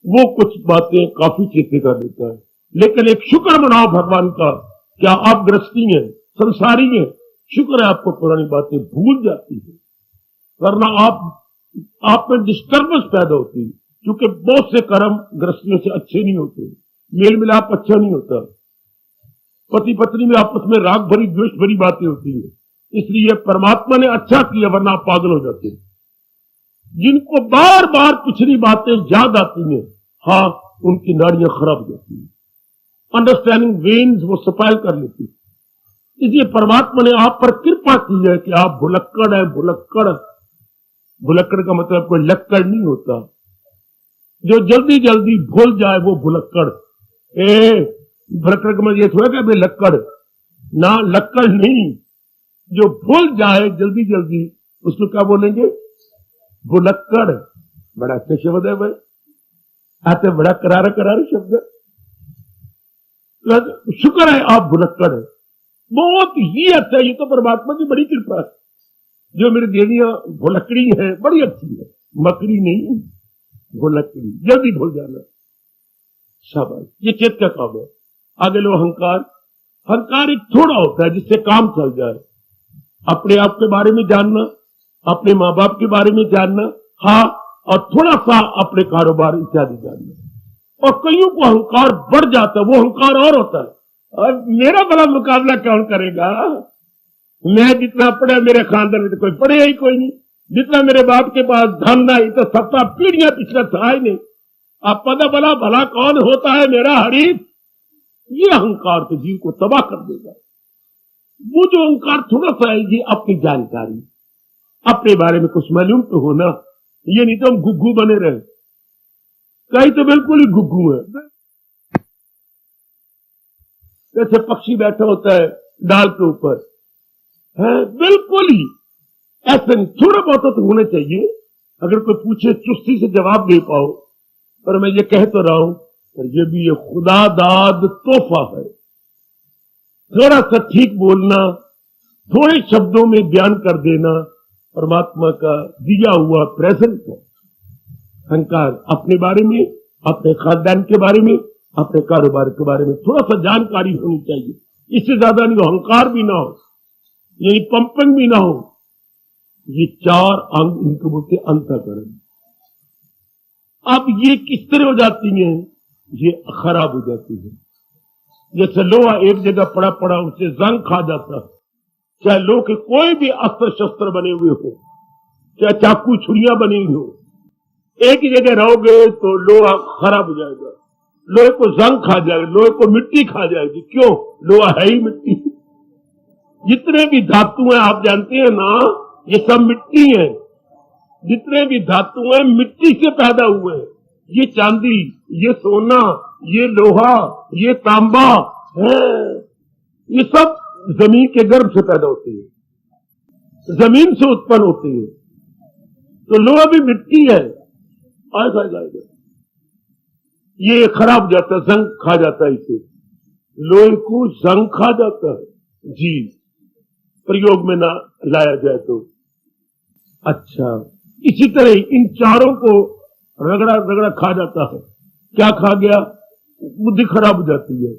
वो कुछ बातें काफी चेते कर लेता है। लेकिन एक शुक्र मनाओ भगवान का, क्या आप गृहस्थी हैं, संसारी हैं, शुक्र है आपको पुरानी बातें भूल जाती है, वरना आप में डिस्टर्बेंस पैदा होती है। क्योंकि बहुत से कर्म गृहस्थियों से अच्छे नहीं होते, मेल मिलाप अच्छा नहीं होता, पति पत्नी में आपस में राग भरी द्वेष भरी बातें होती है। इसलिए परमात्मा ने अच्छा किया, वरना आप पागल हो जाते। जिनको बार बार पिछली बातें याद आती हैं, हाँ उनकी नाड़ियां खराब हो जाती हैं, अंडरस्टैंडिंग वेन्स वो सफाई कर लेती है। इसलिए परमात्मा ने आप पर कृपा की है कि आप भुलक्कड़ है। भुलक्कड़ का मतलब कोई लक्कड़ नहीं होता, जो जल्दी जल्दी भूल जाए वो भुलक्कड़। भुलक्कड़ का मतलब ये थोड़ा कि भाई लक्कड़ ना, लक्कड़ नहीं, जो भूल जाए जल्दी जल्दी उसको क्या बोलेंगे? भुलक्कड़। बड़ा अच्छा शब्द है भाई, आते बड़ा करारा शब्द है। शुक्र है आप भुलक्कड़ है, बहुत ही अच्छा। ये तो परमात्मा की बड़ी कृपा है, जो मेरी देवियां भुलक्कड़ी है, बड़ी अच्छी है, मकड़ी नहीं, भुलक्कड़ी, जल्दी भूल जाना। शाबाश, ये चित्त का काम है। आगे लो अहंकार। अहंकार एक थोड़ा होता है जिससे काम चल जाए, अपने आप के बारे में जानना, अपने माँ बाप के बारे में जानना, हाँ, और थोड़ा सा अपने कारोबार इत्यादि जानना। और कईयों को अहंकार बढ़ जाता है, वो अहंकार और होता है, और मेरा बड़ा मुकाबला कौन करेगा? मैं जितना पढ़ा मेरे खानदान में तो कोई पढ़े ही कोई नहीं, जितना मेरे बाप के पास धन नहीं तो 7 पीढ़ियां पिछला था ही नहीं। अब पता भला भला कौन होता है मेरा हरीफ? ये अहंकार तो जीव को तबाह कर देगा। वो जो अहंकार थोड़ा सा है, ये अपनी जानकारी, अपने बारे में कुछ मालूम तो होना, ये नहीं तो हम गुग्गू बने रहे। कहीं तो बिल्कुल ही गुग्गू है, जैसे पक्षी बैठा होता है डाल के ऊपर, है बिल्कुल ही ऐसे नहीं। थोड़ा बहुत तो होना चाहिए, अगर कोई पूछे चुस्ती से जवाब दे पाओ। पर मैं ये कह तो रहा हूं, पर ये भी ये खुदा दाद तोहफा है। थोड़ा सा ठीक बोलना, थोड़े शब्दों में बयान कर देना, परमात्मा का दिया हुआ प्रेजेंट है। अहंकार अपने बारे में, अपने खानदान के बारे में, अपने कारोबार के बारे में थोड़ा सा जानकारी होनी चाहिए, इससे ज्यादा नहीं हो। अहंकार भी ना हो, यही पंपिंग भी ना हो। ये 4 अंग इनको बोलते अंतःकरण। अब ये किस तरह हो जाती हैं? ये खराब हो जाती है। जैसे लोहा एक जगह पड़ा पड़ा उससे जंग खा जाता है, चाहे लोहे के कोई भी अस्त्र शस्त्र बने हुए हो, चाहे चाकू छुरियां बनी हुई हो, एक ही जगह रहोगे तो लोहा खराब हो जाएगा, लोहे को जंग खा जाएगा, लोहे को मिट्टी खा जाएगी। क्यों? लोहा है ही मिट्टी। जितने भी धातु हैं आप जानते हैं ना, ये सब मिट्टी है। जितने भी धातु हैं मिट्टी से पैदा हुए हैं। ये चांदी, ये सोना, ये लोहा, ये तांबा है, ये सब जमीन के गर्भ से पैदा होती है, जमीन से उत्पन्न होती है। तो लोहा भी मिट्टी है, आएगा ये खराब हो जाता है, जंग खा जाता है। इसे लोहे को जंग खा जाता है जी, प्रयोग में ना लाया जाए तो। अच्छा, इसी तरह इन चारों को रगड़ा रगड़ा खा जाता है। क्या खा गया? बुद्धि खराब हो जाती है।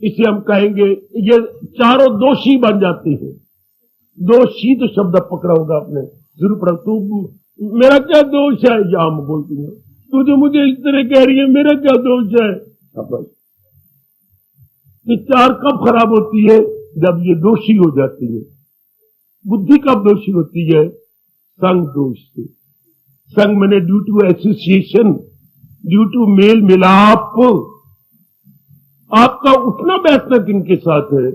इसे हम कहेंगे ये चारों दोषी बन जाती है। दोषी तो शब्द पकड़ा होगा आपने, जरूर पढ़ा। तू मेरा क्या दोष है, या हम बोलती है, तू जो मुझे इस तरह कह रही है मेरा क्या दोष है। ये चार कब खराब होती है? जब ये दोषी हो जाती है। बुद्धि कब दोषी होती है? संग दोष से। संग मैंने due to association, due to मेल मिलाप। आपका उठना बैठना किनके साथ है?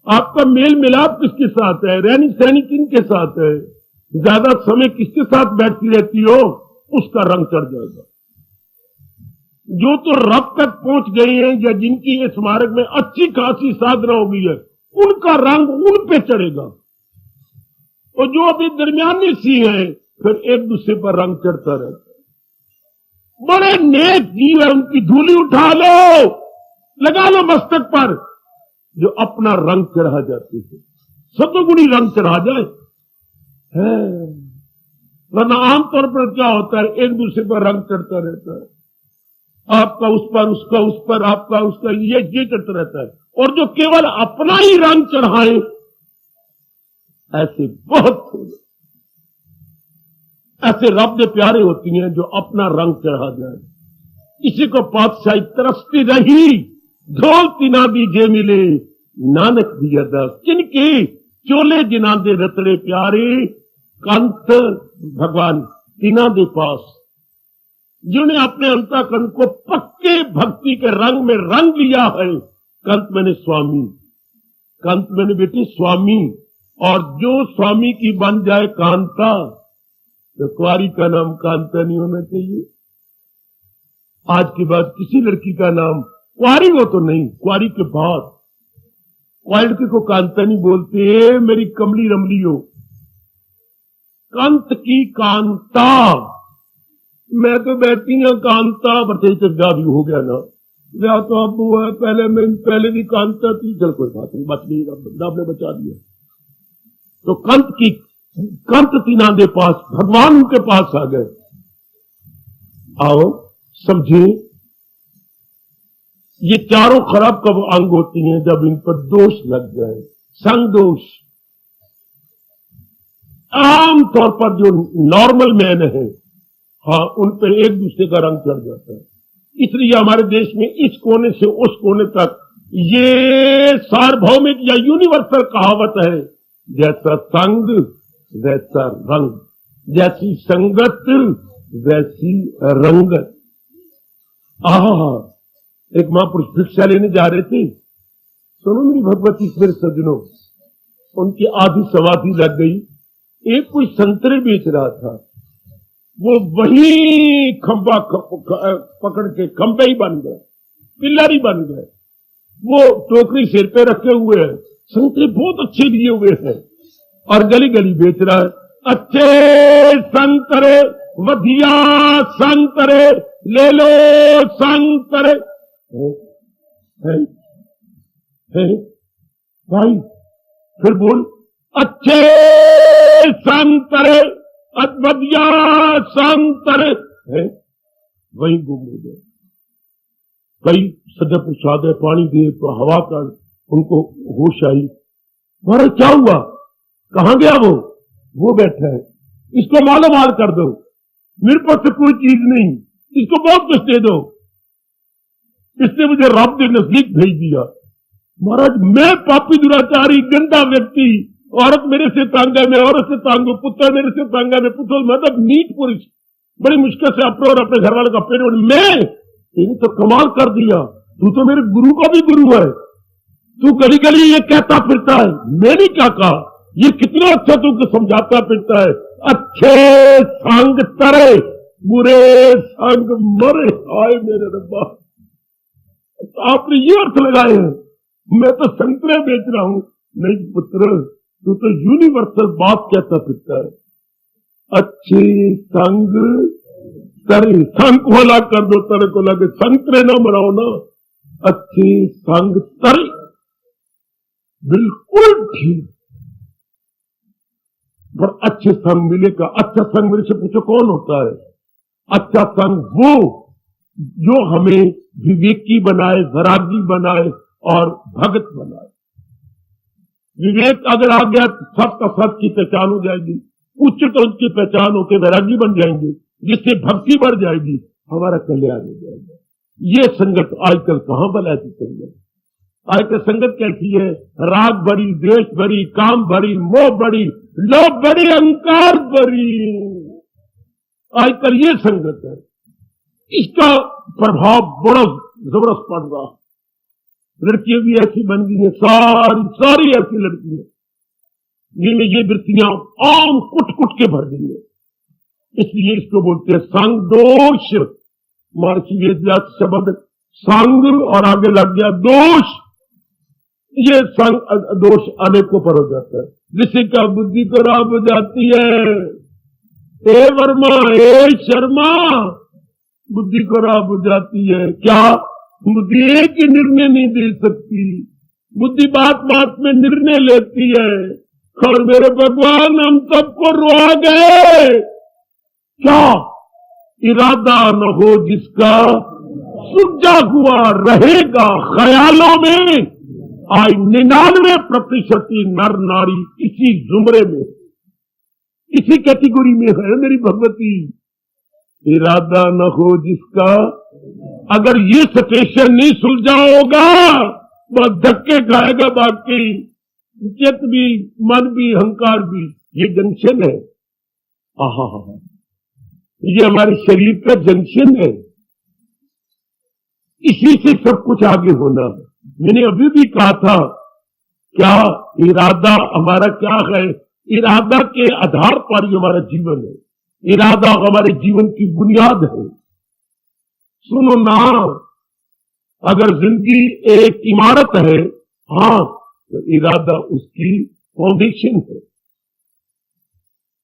आपका मेल मिलाप किसके साथ है? रहनी सहनी किनके साथ है? ज्यादा समय किसके साथ बैठती रहती हो, उसका रंग चढ़ जाएगा। जो तो रब तक पहुंच गए हैं या जिनकी इस मार्ग में अच्छी खासी साधना हो गई है, उनका रंग उन पे चढ़ेगा। और जो अभी दरमियानी सी है, फिर एक दूसरे पर रंग चढ़ता रहता है। बड़े नेक जीव है, उनकी धूली उठा लो, लगा लो मस्तक पर, जो अपना रंग चढ़ा जाती है। सतोगुणी रंग चढ़ा जाए, वरना आमतौर पर क्या होता है, एक दूसरे पर रंग चढ़ता रहता है। आपका उस पर, उसका उस पर, आपका उसका, ये चढ़ता रहता है। और जो केवल अपना ही रंग चढ़ाए, ऐसे बहुत ऐसे रब के प्यारे होती हैं जो अपना रंग चढ़ा जाए। इसी को पातशाही तरसती रही, ढोल तिना दी जे मिले, नानक दिया दास किनके चोले जिना दे रतड़े प्यारे, कंत भगवान तिना दे पास। जिन्होंने अपने अंतःकरण को पक्के भक्ति के रंग में रंग लिया है। कंत मैंने स्वामी, कंत मैंने बेटी स्वामी। और जो स्वामी की बन जाए कांता, तो कुंवारी का नाम कांता नहीं होना चाहिए। आज के बाद किसी लड़की का नाम कुंवारी हो तो नहीं, कुंवारी के बाद कुंवारी लड़की को कांता नहीं बोलते, मेरी कमली रमली हो। कंत की कांता, मैं तो बैठी हूं कांता, बरते ब्याह भी हो गया ना, ब्याह तो अब हुआ है, पहले भी कांता थी, चल कोई बात नहीं, बच गई, रब ने बचा दिया। तो कंत तीना दे पास, भगवान उनके पास आ गए। आओ समझे, ये चारों खराब कब अंग होती हैं? जब इन पर दोष लग जाए, संग दोष। आमतौर पर जो नॉर्मल मैन है, हाँ, उन पर एक दूसरे का रंग चढ़ जाता है। इसलिए हमारे देश में इस कोने से उस कोने तक ये सार्वभौमिक या यूनिवर्सल कहावत है, जैसा संग वैसा रंग, जैसी संगत वैसी रंगत। एक महापुरुष भिक्षा लेने जा रहे थे, सुनो मेरी भगवती मेरे सज्जनों, उनकी आधी समाधि लग गई। एक कोई संतरे बेच रहा था, वो वही खंबा पकड़ के खंबे ही बन गए, पिल्लर ही बन गए। वो टोकरी सिर पे रखे हुए है, संतरे बहुत अच्छे लिए हुए हैं, और गली गली बेच रहा है। अच्छे संतरे, वधिया संतरे, ले लो संतरे। भाई फिर बोल, अच्छे संतरे, वधिया संतरे। वही गुम हो गए। कई सदा प्रसाद है, पानी दिए तो हवा का उनको होश आई। मारे क्या हुआ, कहां गया वो बैठा है, इसको मालो माल कर दो, मेरे पास से कोई चीज नहीं, इसको बहुत कुछ दे दो। इसने मुझे रब ने नजदीक भेज दिया। महाराज मैं पापी दुराचारी गंदा व्यक्ति, औरत मेरे से तंग है, मैं औरत से तंग हूं, पुत्र मेरे से तंग है, मैं पुत्र मतलब नीच पुरुष, बड़ी मुश्किल से अपने और अपने घर वाले का पेट मैं तो कमाल कर दिया। तू तो मेरे गुरु का भी गुरु है, तू गली गली ये कहता फिरता है, मैंने क्या कहा, ये कितना अच्छा तुमको समझाता फिरता है, अच्छे संग तरे बुरे संग मरे। आए मेरे रब्बा, आपने ये अर्थ लगाए हैं, मैं तो संतरे बेच रहा हूं। नहीं पुत्र, तू तो यूनिवर्सल बात कहता फिरता है, अच्छे संग तरे, संग को हला कर दो, तरे को लगे, संतरे ना मराओ ना, अच्छे संग तरे, बिल्कुल ठीक। पर अच्छे संग मिलेगा, अच्छा संग मेरे से पूछो कौन होता है? अच्छा संग वो जो हमें विवेकी बनाए, वैरागी बनाए और भगत बनाए। विवेक अगर आ गया तो सबका सब की पहचान हो जाएगी, उच्च तो उसकी पहचान होकर वैरागी बन जाएंगे, जिससे भक्ति बढ़ जाएगी, हमारा कल्याण हो जाएगा। ये संगत आजकल कहां बनाई थी संगत? आजकल संगत कैसी है? राग भरी, द्वेष भरी, काम भरी, मोह भरी, लोभ भरी, अहंकार भरी, आजकल ये संगत है। इसका प्रभाव बड़ा जबरदस्त पड़ रहा। लड़कियां भी ऐसी बन गई हैं, सारी ऐसी लड़कियां जिनमें ये वृत्तियां आम कुट कुट के भर गई है। इसलिए इसको बोलते हैं संग दोष। महर्षि वेदव्यास शब्द संग और आगे लग गया दोष। ये संग दोष अनेकों पर हो जाता है, जिससे क्या बुद्धि खराब हो जाती है। ए वर्मा, ए शर्मा, बुद्धि खराब हो जाती है। क्या बुद्धि एक ही निर्णय नहीं दे सकती, बुद्धि बात बात में निर्णय लेती है। और मेरे भगवान हम सबको रुआ गए। क्या इरादा न हो जिसका सुलझा हुआ रहेगा ख्यालों में। आज 99% नर नारी इसी जुमरे में, इसी कैटेगरी में है मेरी भगवती। इरादा न हो जिसका, अगर ये सिचुएशन नहीं सुलझा होगा बस धक्के खाएगा बाकी, चित्त भी, मन भी, अहंकार भी। ये जंक्शन है, आहा, ये हमारे शरीर का जंक्शन है, इसी से सब कुछ आगे होना। मैंने अभी भी कहा था, क्या इरादा हमारा क्या है? इरादा के आधार पर ही हमारा जीवन है, इरादा हमारे जीवन की बुनियाद है। सुनो ना, अगर जिंदगी एक इमारत है, हाँ, तो इरादा उसकी फाउंडेशन है,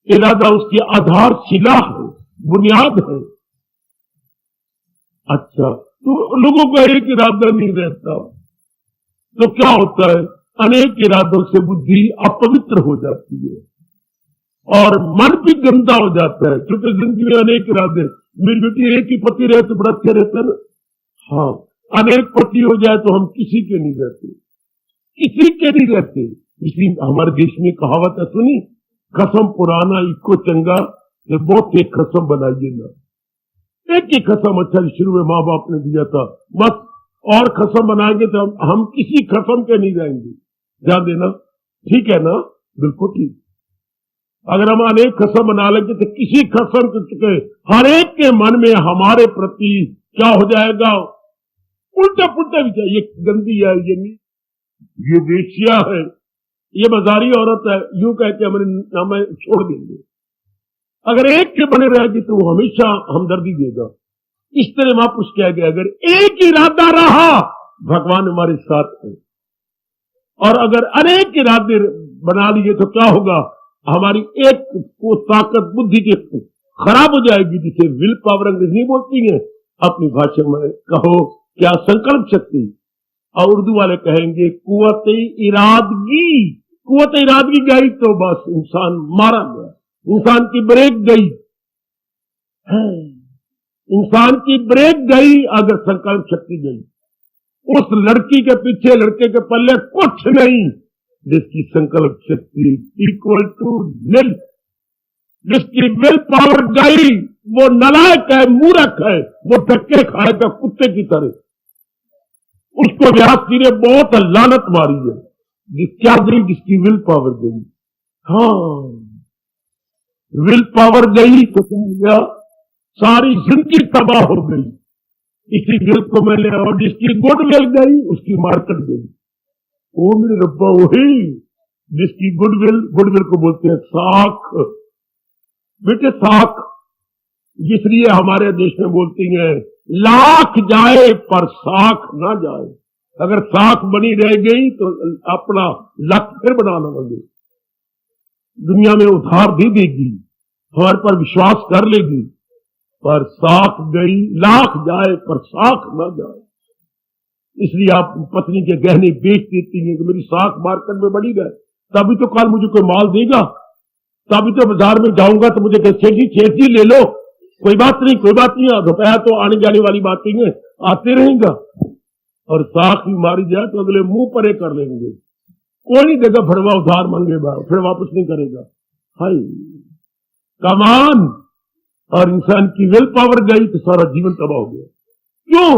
इरादा उसकी आधारशिला है, बुनियाद है। अच्छा, तो लोगों का एक इरादा नहीं रहता, तो क्या होता है? अनेक इरादों से बुद्धि अपवित्र हो जाती है और मन भी गंदा हो जाता है, क्योंकि जिंदगी में अनेक इरादे। मेरी बेटी एक ही पति रहे तो बड़ा अच्छा रहता ना। हाँ, अनेक पति हो जाए तो हम किसी के नहीं रहते, किसी के नहीं रहते। इसलिए हमारे देश में कहावत है, सुनी, कसम पुराना इको चंगा, ये बहुत एक कसम बनाइए ना। एक ही कसम अच्छा शुरू में माँ बाप ने दिया था, बस और कसम बनाएंगे तो हम किसी कसम के नहीं जाएंगे। ध्यान देना, ठीक है ना? बिल्कुल ठीक। अगर हम अनेक कसम बना लेंगे तो किसी कसम के हर एक के मन में हमारे प्रति क्या हो जाएगा? उल्टा पुल्टा विचार, ये गंदी है, ये वेश्या है, ये बाजारी औरत है, यूं कहते हमें छोड़ देंगे। अगर एक के बने रहेगी तो वो हमेशा हमदर्दी देगा। इस तरह महापुरुष कह गया, अगर एक इरादा रहा भगवान हमारे साथ है, और अगर अनेक इरादे बना लिए तो क्या होगा? हमारी एक को ताकत बुद्धि की खराब हो जाएगी, जिसे विल पावर अंग्रेजी बोलती है, अपनी भाषा में कहो क्या संकल्प शक्ति, और उर्दू वाले कहेंगे कुव्वत इरादगी। कुव्वत इरादगी गई तो बस इंसान मारा गया, इंसान की ब्रेक गई, इंसान की ब्रेक गई अगर संकल्प शक्ति गई। उस लड़की के पीछे लड़के के पल्ले कुछ नहीं, जिसकी संकल्प शक्ति इक्वल टू निल। जिसकी विल पावर गई वो नालायक है, मूर्ख है, वो धक्के खाएगा कुत्ते की तरह। उसको व्यास जी ने बहुत लानत मारी है। क्या गई? जिसकी विल पावर गई। हाँ, विल पावर गई तो क्या हो गया? सारी जिंदगी तबाह हो गई। इसी विल को मैंने, और जिसकी गुडविल गई उसकी मार्केट गई। ओ मेरे रब्बा, वही जिसकी गुडविल को बोलते हैं साख। बेटे साख, इसलिए हमारे देश में बोलती हैं लाख जाए पर साख ना जाए। अगर साख बनी रह गई तो अपना लक फिर बना लवेंगे। दुनिया में उधार दे देगी, हमारे पर विश्वास कर लेगी, पर साख गई। लाख जाए पर साख ना जाए। इसलिए आप पत्नी के गहने बेच देती हैं कि मेरी साख मार्केट में बढ़ी रहे, तभी तो कल मुझे कोई माल देगा, तभी तो बाजार में जाऊंगा तो मुझे सेठी ले लो। कोई बात नहीं, रुपया तो आने जाने वाली बातें हैं, आते रहेगा। और साख भी मारी जाए तो अगले मुंह परे कर लेंगे, कोई नहीं देगा, भरवा उधार मांगेगा, फिर वापस नहीं करेगा। हाय कमान। और इंसान की विल पावर गई तो सारा जीवन तबाह हो गया। क्यों?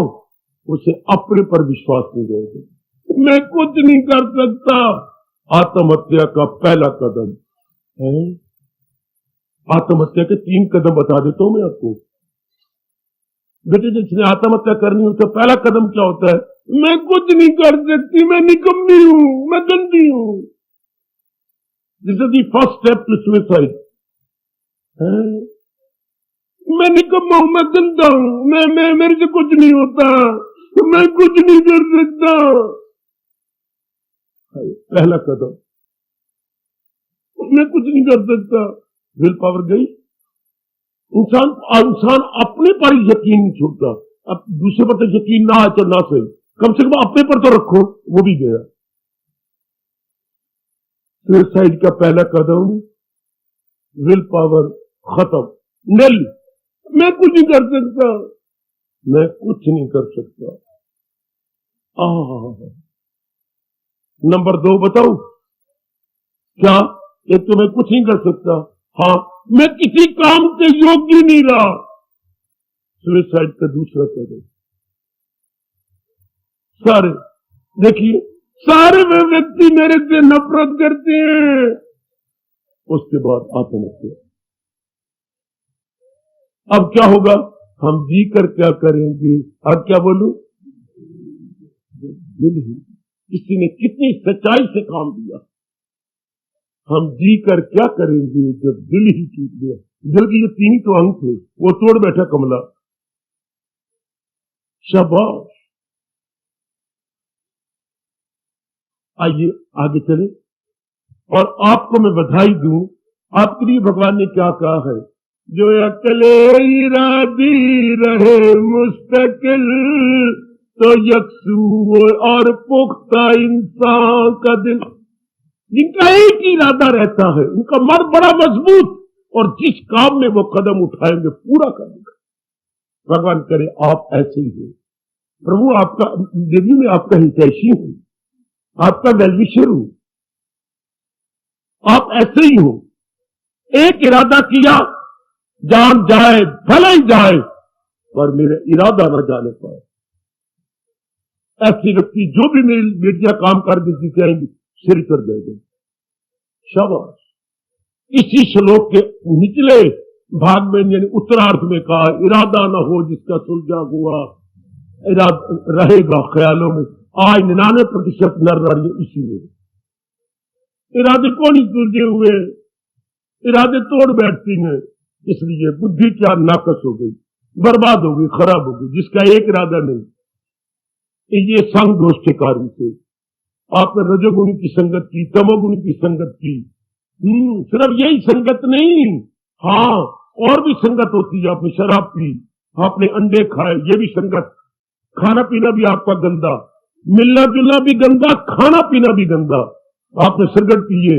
उसे अपने पर विश्वास नहीं रहेगा। मैं कुछ नहीं कर सकता। आत्महत्या का पहला कदम है। आत्महत्या के 3 कदम बता देता हूं मैं आपको। बेटे, जिसने आत्महत्या करनी हो तो पहला कदम क्या होता है? मैं कुछ नहीं कर सकती, मैं निकम्मी हूं, मैं गंदी हूं। This is the first step to suicide. मैं निकम्मा हूं, मैं गंदा हूं, मैं मेरे से कुछ नहीं होता, मैं कुछ नहीं कर सकता। पहला कदम, मैं कुछ नहीं कर सकता। विल पावर गई। इंसान अपने पर यकीन नहीं छोड़ता। अब दूसरे पर तो यकीन ना आए तो ना सही, कम से कम अपने पर तो रखो। वो भी गया। सुसाइड का पहला कदम, विल पावर खत्म, नल। मैं कुछ नहीं कर सकता, मैं कुछ नहीं कर सकता। नंबर 2 बताऊं क्या? एक तो मैं कुछ नहीं कर सकता, हाँ मैं किसी काम के योग्य नहीं रहा। सुसाइड का दूसरा कदम। सारे देखिए, सारे वे व्यक्ति मेरे से नफरत करते हैं। उसके बाद आत्महत्या। अब क्या होगा? हम जी कर क्या करेंगे? अब क्या बोलूं? दिल ही, किसी ने कितनी सच्चाई से काम दिया। हम जी कर क्या करेंगे जब दिल ही टूट गया? दिल के ये 3 तो अंग थे, वो तोड़ बैठा कमला। शाबाश। आइए आगे चले और आपको मैं बधाई दूं। आपके लिए भगवान ने क्या कहा है? जो अकले इरादी रहे मुस्तकिल, तो यकसू और पुख्ता इंसान का दिल। जिनका एक ही इरादा रहता है, उनका मन बड़ा मजबूत, और जिस काम में वो कदम उठाएंगे पूरा करेंगे। भगवान करे आप ऐसे ही हो। प्रभु आपका, देवी में आपका हितैषी हूं, आपका वेलविशर हूं, आप ऐसे ही हो। एक इरादा किया, जान जाए भले ही जाए, पर मेरा इरादा न जाने पाए। ऐसी व्यक्ति जो भी मेरी बेटियां काम कर देती कहेंगी सिर कर देंगे। शाबाश। इसी श्लोक के निचले भाग में, यानी उत्तरार्थ में कहा, इरादा न हो जिसका सुलझा हुआ रहेगा ख्यालों में। आज 99% नर नारियां इसी में। इरादे को नहीं सुलझे हुए, इरादे तोड़ बैठती हैं। इसलिए बुद्धि क्या नाकस हो गई, बर्बाद हो गई, खराब हो गई। जिसका एक इरादा नहीं, ये संग दोष के कारण से आपने रजोगुण की संगत की, तमोगुण की संगत की। सिर्फ यही संगत नहीं, हाँ और भी संगत होती है। आपने शराब पी, आपने अंडे खाए, ये भी संगत। खाना पीना भी आपका गंदा, मिलना जुलना भी गंदा, खाना पीना भी गंदा। आपने सिगरेट पिए,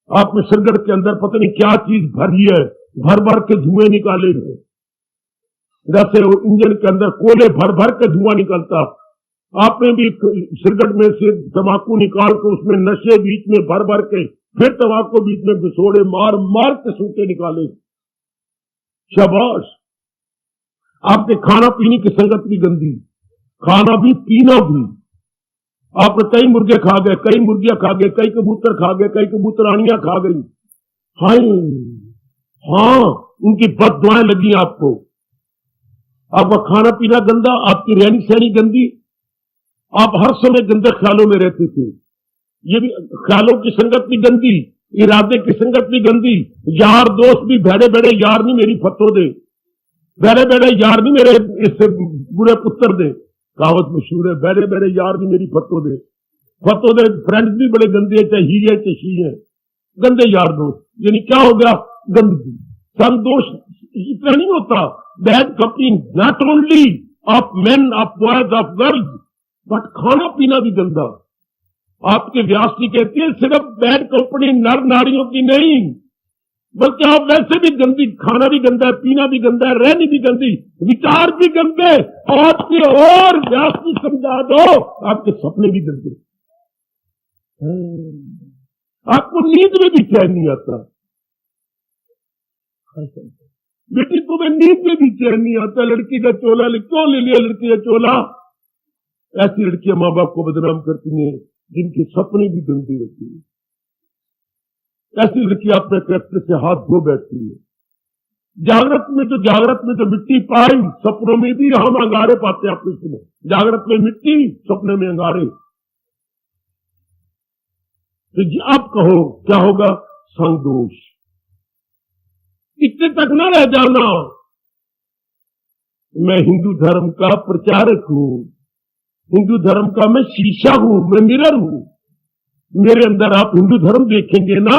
आपने सिगरेट के अंदर पता नहीं क्या चीज भरी है, भर भर के धुएं निकाले हैं। जैसे इंजन के अंदर कोयले भर भर के धुआं निकलता, आपने भी सिगरेट में से तंबाकू निकाल कर उसमें नशे बीच में भर भर के, फिर तंबाकू बीच में घुसोड़े मार मार के सूखे निकाले। शाबाश। आपके खाना पीने की संगत भी गंदी, खाना भी पीना भी। आपने कई मुर्गे खा गए, कई मुर्गियां खा गए, कई कबूतर खा गए, कई कबूतरानियां खा गई। हाय हाँ, उनकी बददुआएं लगी आपको। आपका खाना पीना गंदा, आपकी रहनी सहनी गंदी, आप हर समय गंदे ख्यालों में रहते थे। ये भी ख्यालों की संगत भी गंदी, इरादे की संगत भी गंदी, यार दोस्त भी भेड़े भेड़े यार नहीं मेरी फतो दे, भेड़े भेड़े यार नहीं मेरे इससे बुरे पुत्र दे। कहावत मशहूर है, भेड़े भेड़े यार नहीं मेरी फतो दे। फतो दे फ्रेंड्स भी बड़े गंदे, चाहे ही है चाहे शी है, गंदे यार दोस्त। यानी क्या हो गया? गंदगी। संतोष इतना नहीं होता, bad company not only of main of boys of girls, but खाना पीना भी गंदा। आपके व्यास जी कहते हैं सिर्फ बैड कंपनी नर नारियों की नहीं, बल्कि आप वैसे भी गंदी, खाना भी गंदा है, पीना भी गंदा है, रहनी भी गंदी, विचार भी गंदे, और व्यास जी समझा दो आपके सपने भी गंदे। आपको नींद में भी चैन नहीं आता। बेटी तुम्हें नींद में भी चैन नहीं आता। लड़की का चोला क्यों ले लिया? लड़की का चोला। ऐसी लड़कियां माँ बाप को बदनाम करती हैं जिनके सपने भी गंदे होते हैं। ऐसी लड़की अपने कैरेक्टर से हाथ धो बैठती है। जागृत में तो मिट्टी पाई, सपनों में भी हम अंगारे पाते हैं। अपने में जागृत में मिट्टी, सपने में अंगारे। तो जी आप कहो क्या होगा? संदोष। इतने तक ना रह जाना मैं हिंदू धर्म का प्रचारक हूं, हिंदू धर्म का मैं शीशा हूं, मैं मिरर हूं। मेरे अंदर आप हिंदू धर्म देखेंगे ना,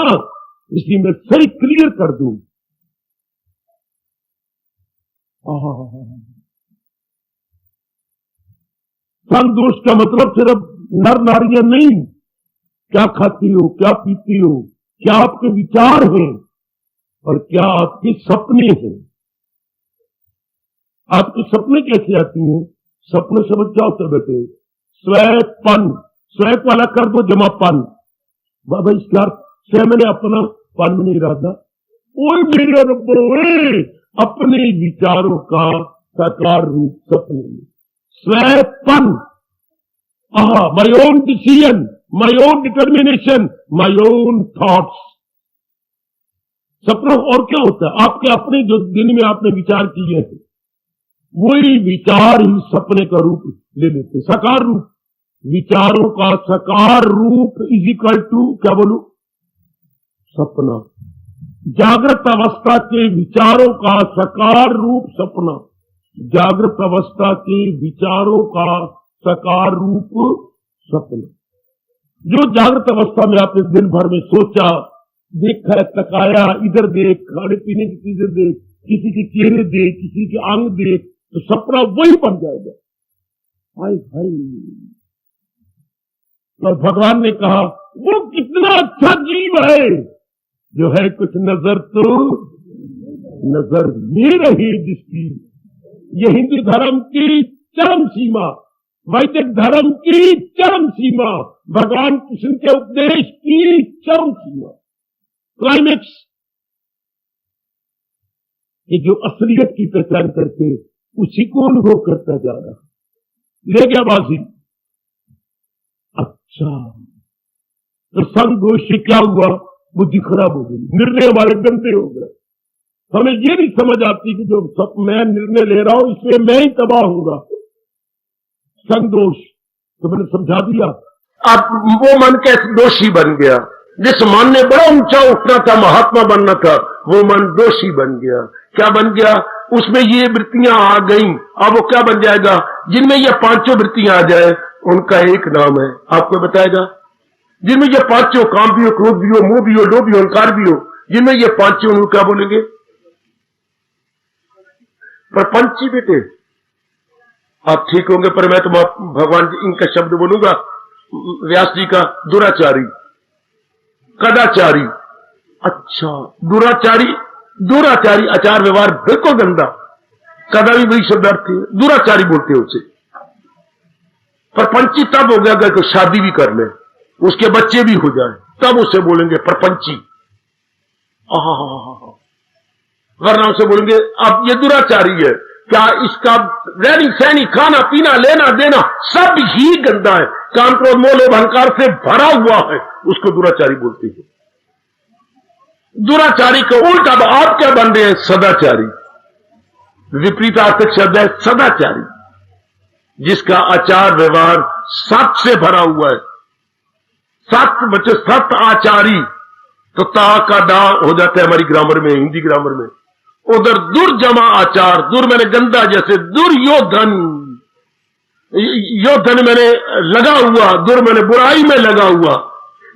इसलिए मैं सही क्लियर कर दूं। संदोष का मतलब सिर्फ नर नारियां नहीं, क्या खाती हो, क्या पीती हो, क्या आपके विचार हैं और क्या आपके सपने हैं। आपके सपने कैसे आती हैं? सपने समझ क्या होता है बेटे? स्वयपन, स्वयं वाला कर दो जमा पन। बाबा इसका स्वयं मैंने अपना, पन में इरादा। ओए मेरे रब्बो, अपने विचारों का साकार रूप सपने में। स्वयपन, my own decision, my own determination, my own thoughts. सपना और क्या होता है? आपके अपने जो दिन में आपने विचार किए हैं, वही विचार ही सपने का रूप ले लेते, साकार रूप। विचारों का साकार रूप इज इक्वल टू क्या बोलूं? सपना। जागृत अवस्था के विचारों का साकार रूप सपना, जागृत अवस्था के विचारों का साकार रूप सपना। जो जागृत अवस्था में आपने दिन भर में सोचा, देखा, तकाया, इधर देख, खाने पीने की चीजें देख, किसी के चेहरे देख, किसी के अंग देख, तो सपना वही बन जाएगा। हाय हाय। और भगवान ने कहा वो कितना अच्छा जीव है जो है कुछ नजर तो नजर ले रही जिसकी। ये हिंदू धर्म की चरम सीमा, वैदिक धर्म की चरम सीमा, भगवान कृष्ण के उपदेश की चरम सीमा, क्लाइमेक्स। ये जो असलियत की पहचान करके उसी को अनुभव करता जा रहा, ले गया बाजी। अच्छा, तो संतोष से क्या हुआ? बुद्धि खराब हो गई, निर्णय हमारे गंदे हो गए। हमें ये नहीं समझ आती कि जो सब मैं निर्णय ले रहा हूं इसमें मैं ही तबाह होऊंगा। संतोष तो मैंने समझा दिया।
अब वो मन कैसे दोषी बन गया? जिस मन ने बड़ा ऊंचा उठना था, महात्मा बनना था, वो मन दोषी बन गया। क्या बन गया? उसमें ये वृत्तियां आ गई। अब वो क्या बन जाएगा? जिनमें ये पांचों वृत्तियां आ जाए उनका एक नाम है, आपको बताएगा। जिनमें ये पांचों, काम भी हो, क्रोध भी हो, मोह भी हो, लोभ भी हो, अहंकार भी हो, जिनमें ये पांचों, उनको क्या बोलेंगे? प्रपंची बेटे। आप ठीक होंगे, पर मैं तो भगवान जी इनका शब्द बोलूंगा, व्यास जी का। दुराचारी, कदाचारी। अच्छा, दुराचारी, दुराचारी आचार व्यवहार बिल्कुल गंदा। कदा भी बड़ी शब्दार्थ है, दुराचारी बोलते हैं उसे। प्रपंची तब हो गया अगर कोई शादी भी कर ले, उसके बच्चे भी हो जाए, तब उसे बोलेंगे प्रपंची। वरना उसे बोलेंगे अब ये दुराचारी है। क्या इसका रहनी सहनी, खाना पीना, लेना देना सब ही गंदा है, काम क्रोध मोह लोभ अहंकार से भरा हुआ है, उसको दुराचारी बोलते हैं। दुराचारी का उल्टा आप क्या बन रहे हैं? सदाचारी। विपरीतार्थक शब्द है सदाचारी, जिसका आचार व्यवहार सत्य से भरा हुआ है। सत्य बच्चे, सत्य आचारी, तो ता का डा हो जाता है हमारी ग्रामर में, हिंदी ग्रामर में। उधर दुर्जमा आचार, दुर मैंने गंदा, जैसे दुर्योधन, योधन मैंने लगा हुआ, दुर मैंने बुराई में लगा हुआ।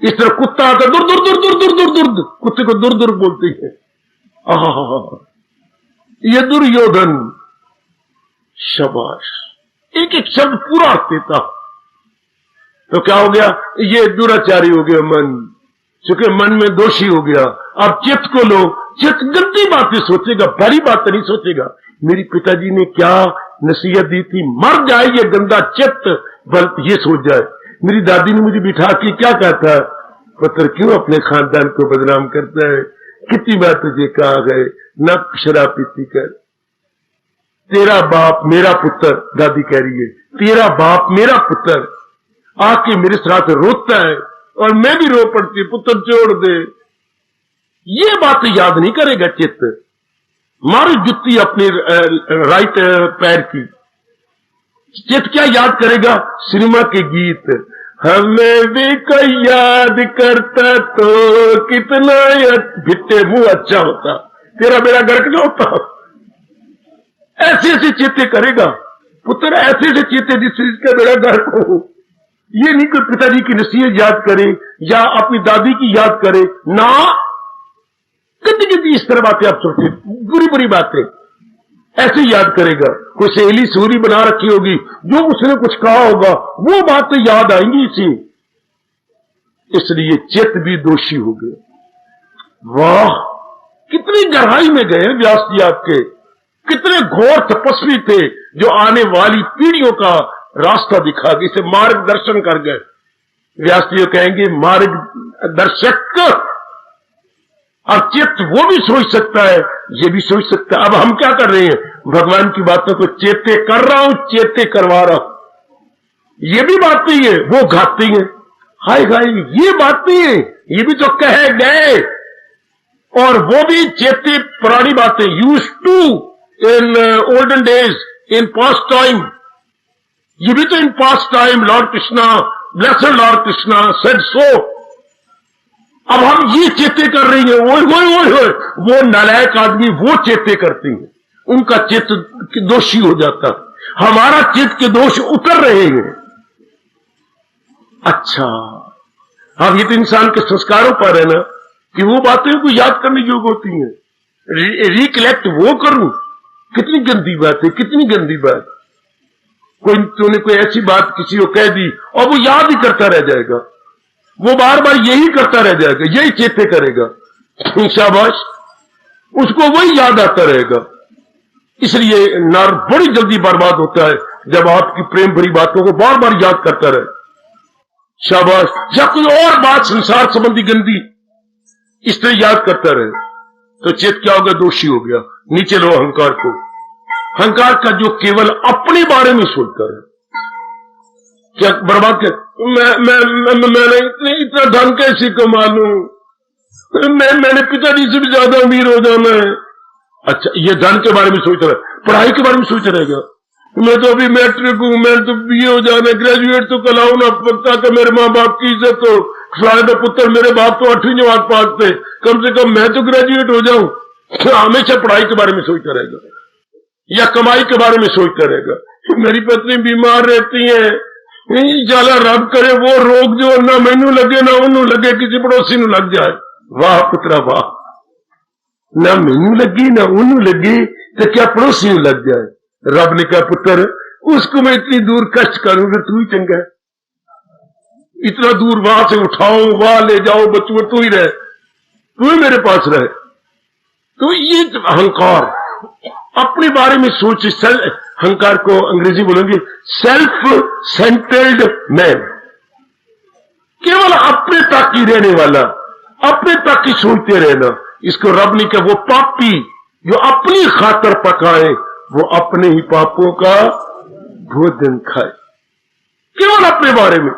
इस तरह कुत्ता आता दुर दुर दुर दुर दुर दुर दुर, कुत्ते को दुर दुर बोलते हैं। ये दुर्योधन, शाबाश, एक एक शब्द पूरा देता। तो क्या हो गया? ये दुराचारी हो गया मन, चूंकि मन में दोषी हो गया। अब चित्त को लो, चित्त गंदी बातें सोचेगा, भरी बात नहीं सोचेगा। मेरी पिताजी ने क्या नसीहत दी थी, मर जाए ये गंदा चित्त, बल्कि ये सोच जाए। मेरी दादी ने मुझे बिठा के क्या कहता है, पुत्र क्यों अपने खानदान को बदनाम करता है, कितनी बार तुझे कहा गए न शराब पीती कर, तेरा बाप मेरा पुत्र, दादी कह रही है, तेरा बाप मेरा पुत्र आके मेरे साथ रोता है और मैं भी रो पड़ती, पुत्र छोड़ दे। ये बात याद नहीं करेगा चित्त। मारो जुत्ती अपने राइट पैर की, चित्त क्या याद करेगा? सिनेमा के गीत, हमें भी कोई याद करता तो कितना भिट्टे मुंह अच्छा होता, तेरा मेरा घर क्यों होता। ऐसे ऐसे चेते करेगा पुत्र, ऐसे ऐसे चेते जिसका मेरा घर हो। ये नहीं कोई पिताजी की नसीहत याद करे या अपनी दादी की याद करे ना, गंदी गंदी इस तरह बातें आप सोचते, बुरी बुरी बातें ऐसे याद करेगा। कोई सहेली सूरी बना रखी होगी, जो उसने कुछ कहा होगा वो बातें याद आएंगी इसी, इसलिए चित्त भी दोषी हो गए। वाह, कितनी गहराई में गए व्यास जी आपके, कितने घोर तपस्वी थे जो आने वाली पीढ़ियों का रास्ता दिखा गए, इसे मार्गदर्शन कर गए। व्यास जी कहेंगे मार्गदर्शक। अब चित्त वो भी सोच सकता है, ये भी सोच सकता है। अब हम क्या कर रहे हैं? भगवान की बातों को चेते कर रहा हूं, चेते करवा रहा हूं। ये भी बात नहीं है, वो घातती है। हाय हाय, ये बात नहीं है, ये भी तो कहे गए। और वो भी चेते पुरानी बातें, use to in olden days, in past time. ये भी तो in past time lord Krishna, blessed lord Krishna said so. अब हम ये चेते कर रही है, ओए ओए ओए ओए, वो नालायक आदमी वो चेते करती है, उनका चित्त दोषी हो जाता, हमारा चित्त के दोष उतर रहे हैं। अच्छा, अब ये तो इंसान के संस्कारों पर है ना कि वो बातें को याद करने योग्य होती हैं। रिकलेक्ट वो करूं, कितनी गंदी बात है, कितनी गंदी बात। तूने कोई ऐसी बात किसी को कह दी और वो याद ही करता रह जाएगा, वो बार बार यही करता रह जाएगा, यही चेते करेगा, शाबाश, उसको वही याद आता रहेगा। इसलिए नर बड़ी जल्दी बर्बाद होता है जब आपकी प्रेम भरी बातों को बार बार याद करता रहे, शाबाश। या कोई और बात संसार संबंधी गंदी इस तरह याद करता रहे तो चित्त क्या होगा? दोषी हो गया। नीचे लो अहंकार को, अहंकार का जो केवल अपने बारे में सोचता रहे, क्या बर्बाद क्या? मैंने इतना धन कैसे कमा लूं, मैंने पिताजी से भी ज्यादा अमीर हो जाना है। अच्छा, ये धन के बारे में सोच रहा है, पढ़ाई के बारे में सोच रहेगा, मैं तो अभी मैट्रिक हूं, मैं तो बीए हो जाना, ग्रेजुएट तो कराऊ ना, पता कि मेरे माँ बाप की इज्जत हो। फलाने पुत्र, मेरे बाप तो 8वीं जमात पास थे, कम से कम मैं तो ग्रेजुएट हो जाऊं। हमेशा पढ़ाई के बारे में सोचता रहेगा या कमाई के बारे में सोचता रहेगा। मेरी पत्नी बीमार रहती है, जाला रब करे वो रोग जो ना मैनू लगे ना उन्होंने लगे, किसी पड़ोसी ਨੂੰ लग जाए। वाह पुत्रा वाह, ना मैनू लगी ना उन्होंने लगे तो क्या पड़ोसी ਨੂੰ लग जाए। रब ने कहा पुत्र, उसको मैं इतनी दूर कष्ट करूं, फिर तू ही चंगा है, इतना दूर वहां से उठाओ, वहां ले जाओ, बच्चों तू ही रहे, तू ही मेरे पास रहे। तो ये अहंकार, अपने बारे में सोच, अहंकार को अंग्रेजी बोलेंगे सेल्फ सेंटर्ड मैन, केवल अपने तक ही रहने वाला, अपने तक ही सोचते रहना। इसको रब ने कहा वो पापी जो अपनी खातर पकाए वो अपने ही पापों का भोजन खाए। केवल अपने बारे में,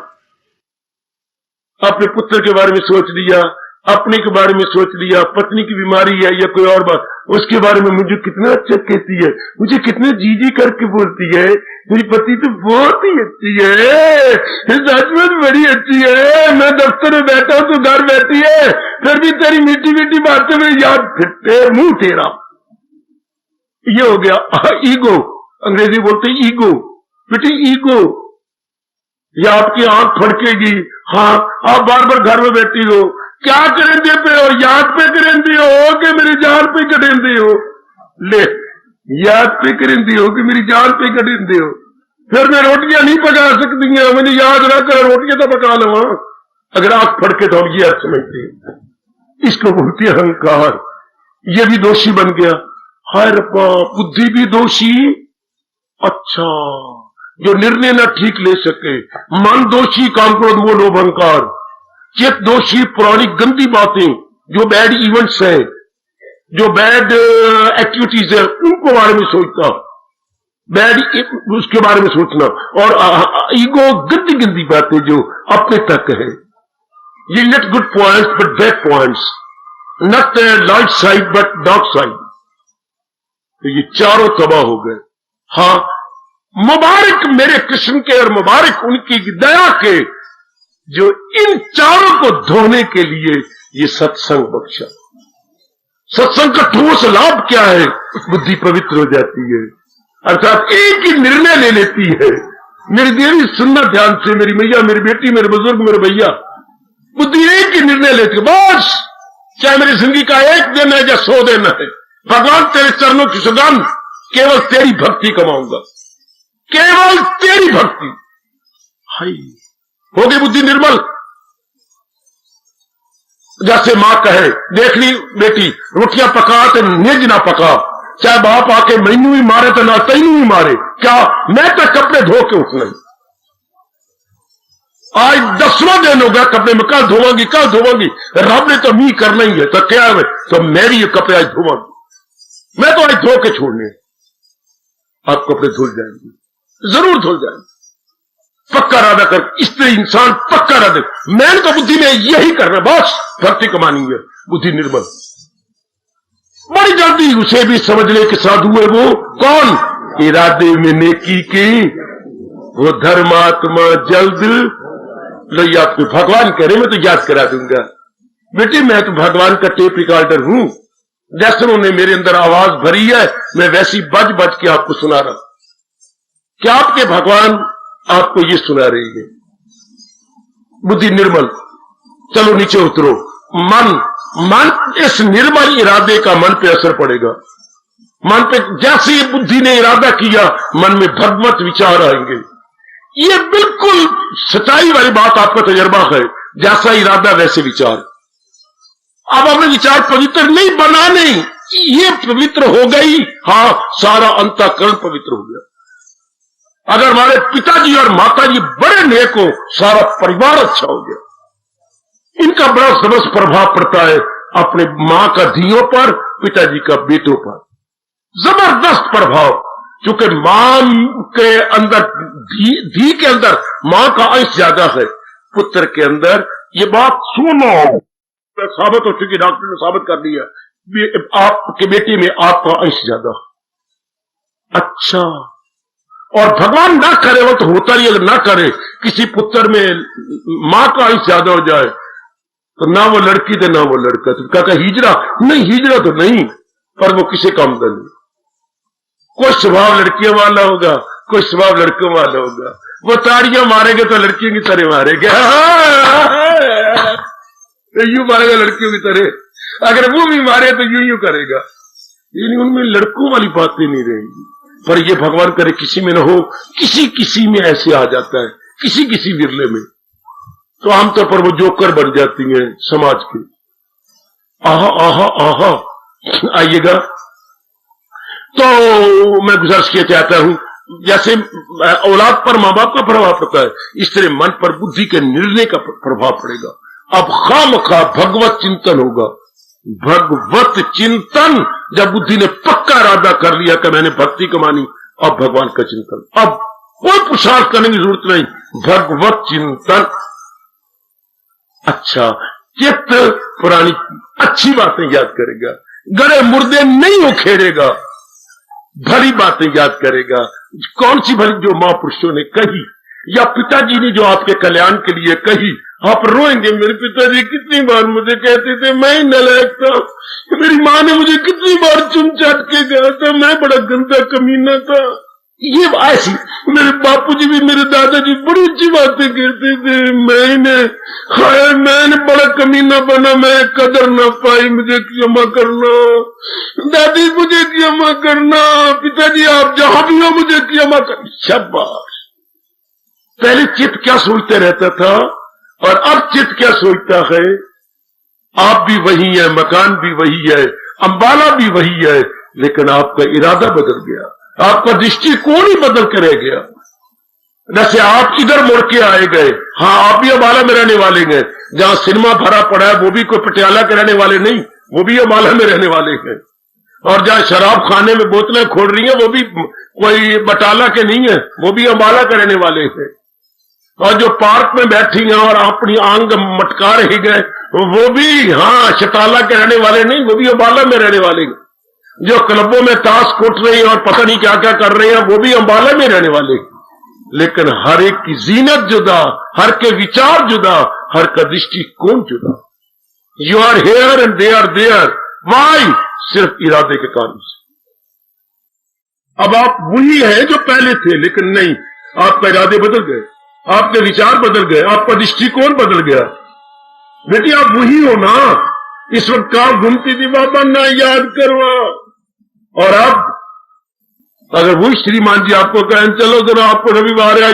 अपने पुत्र के बारे में सोच लिया, अपने के बारे में सोच लिया, पत्नी की बीमारी है या कोई और बात, उसके बारे में मुझे कितना अच्छा कहती है, मुझे कितने जी करके बोलती है, मेरी पति तो बहुत ही अच्छी है, सच में बड़ी अच्छी है, मैं दफ्तर में बैठा हूं तो घर बैठी है, फिर भी तेरी मीठी मीठी बातें में याद फिरते मुंह तेरा। ये हो गया ईगो, अंग्रेजी बोलते ईगो। बेटी ईगो, या आपकी आंख फड़केगी, हाँ आप बार बार घर में बैठी हो, क्या करेंगे पे हो, याद पे करेंगे हो कि मेरी जान पे करेंगे हो, ले याद पे करेंगे हो कि मेरी जान पे करेंगे हो, फिर मैं रोटियां नहीं पका सकती हैं, मैंने याद ना कर रोटियां तो पका लवा। अगर आंख फड़के तो हम ये अर्थ समझते हैं, इसको बोलती है अहंकार। ये भी दोषी बन गया। हाय रब्बा, बुद्धि भी दोषी, अच्छा जो निर्णय न ठीक ले सके, मन दोषी, काम क्रोध मोह लोभ अहंकार, चित्त दोषी, पुरानी गंदी बातें, जो बैड इवेंट्स है, जो बैड एक्टिविटीज है, उनको बारे में सोचता, बैड उसके बारे में सोचना, और ईगो गंदी गंदी बातें जो अपने तक है। ये not good points but bad points, not light side but dark side. तो ये चारों तबाह हो गए। हाँ, मुबारक मेरे कृष्ण के और मुबारक उनकी दया के जो इन चारों को धोने के लिए ये सत्संग बख्शा। सत्संग का ठोस लाभ क्या है? बुद्धि पवित्र हो जाती है, अर्थात एक ही निर्णय ले लेती है। मेरी देवी सुनना ध्यान से, मेरी मैया, मेरी बेटी, मेरे बुजुर्ग, मेरे भैया, बुद्धि एक ही निर्णय लेती है, बस चाहे मेरी जिंदगी का एक दिन है या 100 दिन है, भगवान तेरे चरणों की सुगंध, केवल तेरी भक्ति कमाऊंगा, केवल तेरी भक्ति। हाय, हो गई बुद्धि निर्मल। जैसे मां कहे, देख ली बेटी रोटियां पका तो निज ना पका, चाहे बाप आके मैनू ही मारे तो ना तैनू ही मारे, क्या मैं तो कपड़े धो के उठना, आज 10वां दिन हो गया कपड़े में, कल धोवांगी कल धोवांगी, रब ने तो मी करना ही है, तो क्या है, तो मैं भी ये कपड़े आज धोवांगी, मैं तो आज धो के छोड़ने। आप कपड़े धुल जाएंगे, जरूर धुल जाएंगे, पक्का इरादा कर। स्त्री इंसान पक्का इरादा, मैंने तो बुद्धि में यही करना, बस भक्ति कमानी है। बुद्धि निर्मल, बड़ी जल्दी उसे भी समझ ले कि साधु है वो कौन, इरादे में नेकी की वो धर्मात्मा जल्द लो। आपको भगवान कह रहे, मैं तो याद करा दूंगा बेटी, मैं तो भगवान का टेप रिकॉर्डर हूं, जैसे उन्होंने मेरे अंदर आवाज भरी है, मैं वैसी बज बज के आपको सुना रहा। क्या आपके भगवान आपको ये सुना रही है? बुद्धि निर्मल, चलो नीचे उतरो। मन इस निर्मल इरादे का मन पे असर पड़ेगा। मन पे जैसे ही बुद्धि ने इरादा किया, मन में भगवत विचार आएंगे। ये बिल्कुल सच्चाई वाली बात, आपका तजर्बा है, जैसा इरादा वैसे विचार। अब अपने विचार पवित्र नहीं बनाने, ये पवित्र हो गई, हाँ सारा अंतःकरण पवित्र हो गया। अगर हमारे पिताजी और माताजी बड़े नेक हो, सारा परिवार अच्छा हो गया। इनका बड़ा जबरदस्त प्रभाव पड़ता है अपने मां का धियों पर, पिताजी का बेटों पर, जबरदस्त प्रभाव। क्योंकि मां के अंदर धी के अंदर मां का अंश ज्यादा है, पुत्र के अंदर, ये बात सुनो, साबित हो चुकी, डॉक्टर ने साबित कर दिया, आपके बेटे में आपका अंश ज्यादा। अच्छा, और भगवान ना करे वो तो होता ही, अगर ना करे किसी पुत्र में मां का अंश ज्यादा हो जाए, तो ना वो लड़की थे ना वो लड़का। तो कहता हिजरा नहीं, हिजरा तो नहीं, पर वो किसी काम का नहीं। कोई स्वभाव लड़कियों वाला होगा, कोई स्वभाव लड़कों वाला होगा। वो ताड़ियां मारेंगे तो लड़कियों की तरह मारेंगे, यूं मारेगा लड़कियों की तरह, अगर वो भी मारे तो यूं यूं करेगा। यानी उनमें लड़कों वाली बातें नहीं रहेंगी। पर ये भगवान करे किसी में न हो, किसी किसी में ऐसे आ जाता है, किसी किसी विरले में, तो आमतौर पर वो जोकर बन जाती हैं समाज के। आहा आहा आहा, आइएगा। तो मैं गुजारिश किया चाहता हूं, जैसे औलाद पर मां बाप का प्रभाव पड़ता है, इस तरह मन पर बुद्धि के निर्णय का प्रभाव पड़ेगा। अब खामखा भगवत चिंतन होगा। भगवत चिंतन जब बुद्धि ने पक्का इरादा कर लिया कि मैंने भक्ति कमानी, अब भगवान का चिंतन, अब कोई पुरुषार्थ करने की जरूरत नहीं, भगवत चिंतन। अच्छा, चित्त पुरानी अच्छी बातें याद करेगा, गड़े मुर्दे नहीं उखेड़ेगा, भली बातें याद करेगा। कौन सी भली? जो महापुरुषों ने कही या पिताजी ने जो आपके कल्याण के लिए कही। आप रोएंगे, मेरे पिताजी कितनी बार मुझे कहते थे मैं ही नालायक था, मेरी माँ ने मुझे कितनी बार चुम चाट के कहा था मैं बड़ा गंदा कमीना था। ये ऐसी, मेरे बापूजी भी, मेरे दादाजी बड़ी अच्छी बातें कहते थे, मैंने बड़ा कमीना बना, मैं कदर ना पाई, मुझे क्षमा करना, दादी मुझे क्षमा करना, पिताजी आप जहां भी हो मुझे क्षमा कर। शाबाश। पहले चित्त क्या सोचते रहता था और अब चित्त क्या सोचता है? आप भी वही है, मकान भी वही है, अंबाला भी वही है, लेकिन आपका इरादा बदल गया, आपका दृष्टिकोण ही बदल के रह गया। जैसे आप इधर मुड़ के आए गए। हाँ, आप भी अंबाला में रहने वाले हैं, जहां सिनेमा भरा पड़ा है वो भी कोई पटियाला के रहने वाले नहीं, वो भी अंबाला में रहने वाले हैं। और जहां शराब खाने में बोतलें खोल रही हैं वो भी कोई बटाला के नहीं है, वो भी अंबाला के रहने वाले हैं। और जो पार्क में बैठी हैं और अपनी आंग मटका रह गए वो भी, हाँ, शटाला के रहने वाले नहीं, वो भी अंबाला में रहने वाले हैं। जो क्लबों में ताश कूट रहे हैं और पता नहीं क्या क्या कर रहे हैं वो भी अंबाला में रहने वाले। लेकिन हर एक की जीनत जुदा, हर के विचार जुदा, हर का दृष्टिकोण जुदा। You are here and they are there. Why? सिर्फ इरादे के कारण से। अब आप वही हैं जो पहले थे, लेकिन नहीं, आपका इरादे बदल गए, आपके विचार बदल गए, आपका दृष्टिकोण बदल गया। बेटी आप वही हो ना, इस वक्त कहां घूमती थी बाबा ना याद करवा। और अब अगर वही श्रीमान जी आपको कहें चलो जरा आपको रविवार है,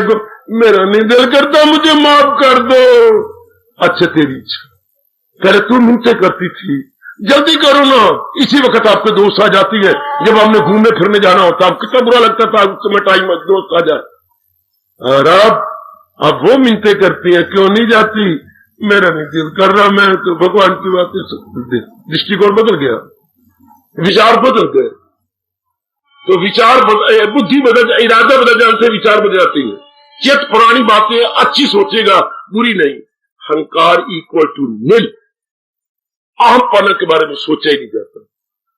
मेरा नहीं दिल करता, मुझे माफ कर दो। अच्छा तेरी इच्छा, पहले तू मिलते करती थी, जल्दी करो ना। इसी वक्त आपके दोस्त आ जाती है, जब हमने घूमने फिरने जाना होता आप कितना बुरा लगता था उस समय टाइम में दोस्त आ जाए। और अब वो मिलते करती है, क्यों नहीं जाती? मेरा नहीं दिल कर रहा, मैं तो भगवान की बातें। दृष्टिकोण बदल गया, विचार बदल गए। तो विचार बुद्धि बदल, इरादा बदल जाने से विचार बदल जाती है। चित्त पुरानी बातें अच्छी सोचेगा, बुरी नहीं। अहंकार इक्वल टू नील। अहमपना के बारे में सोचा ही नहीं जाता।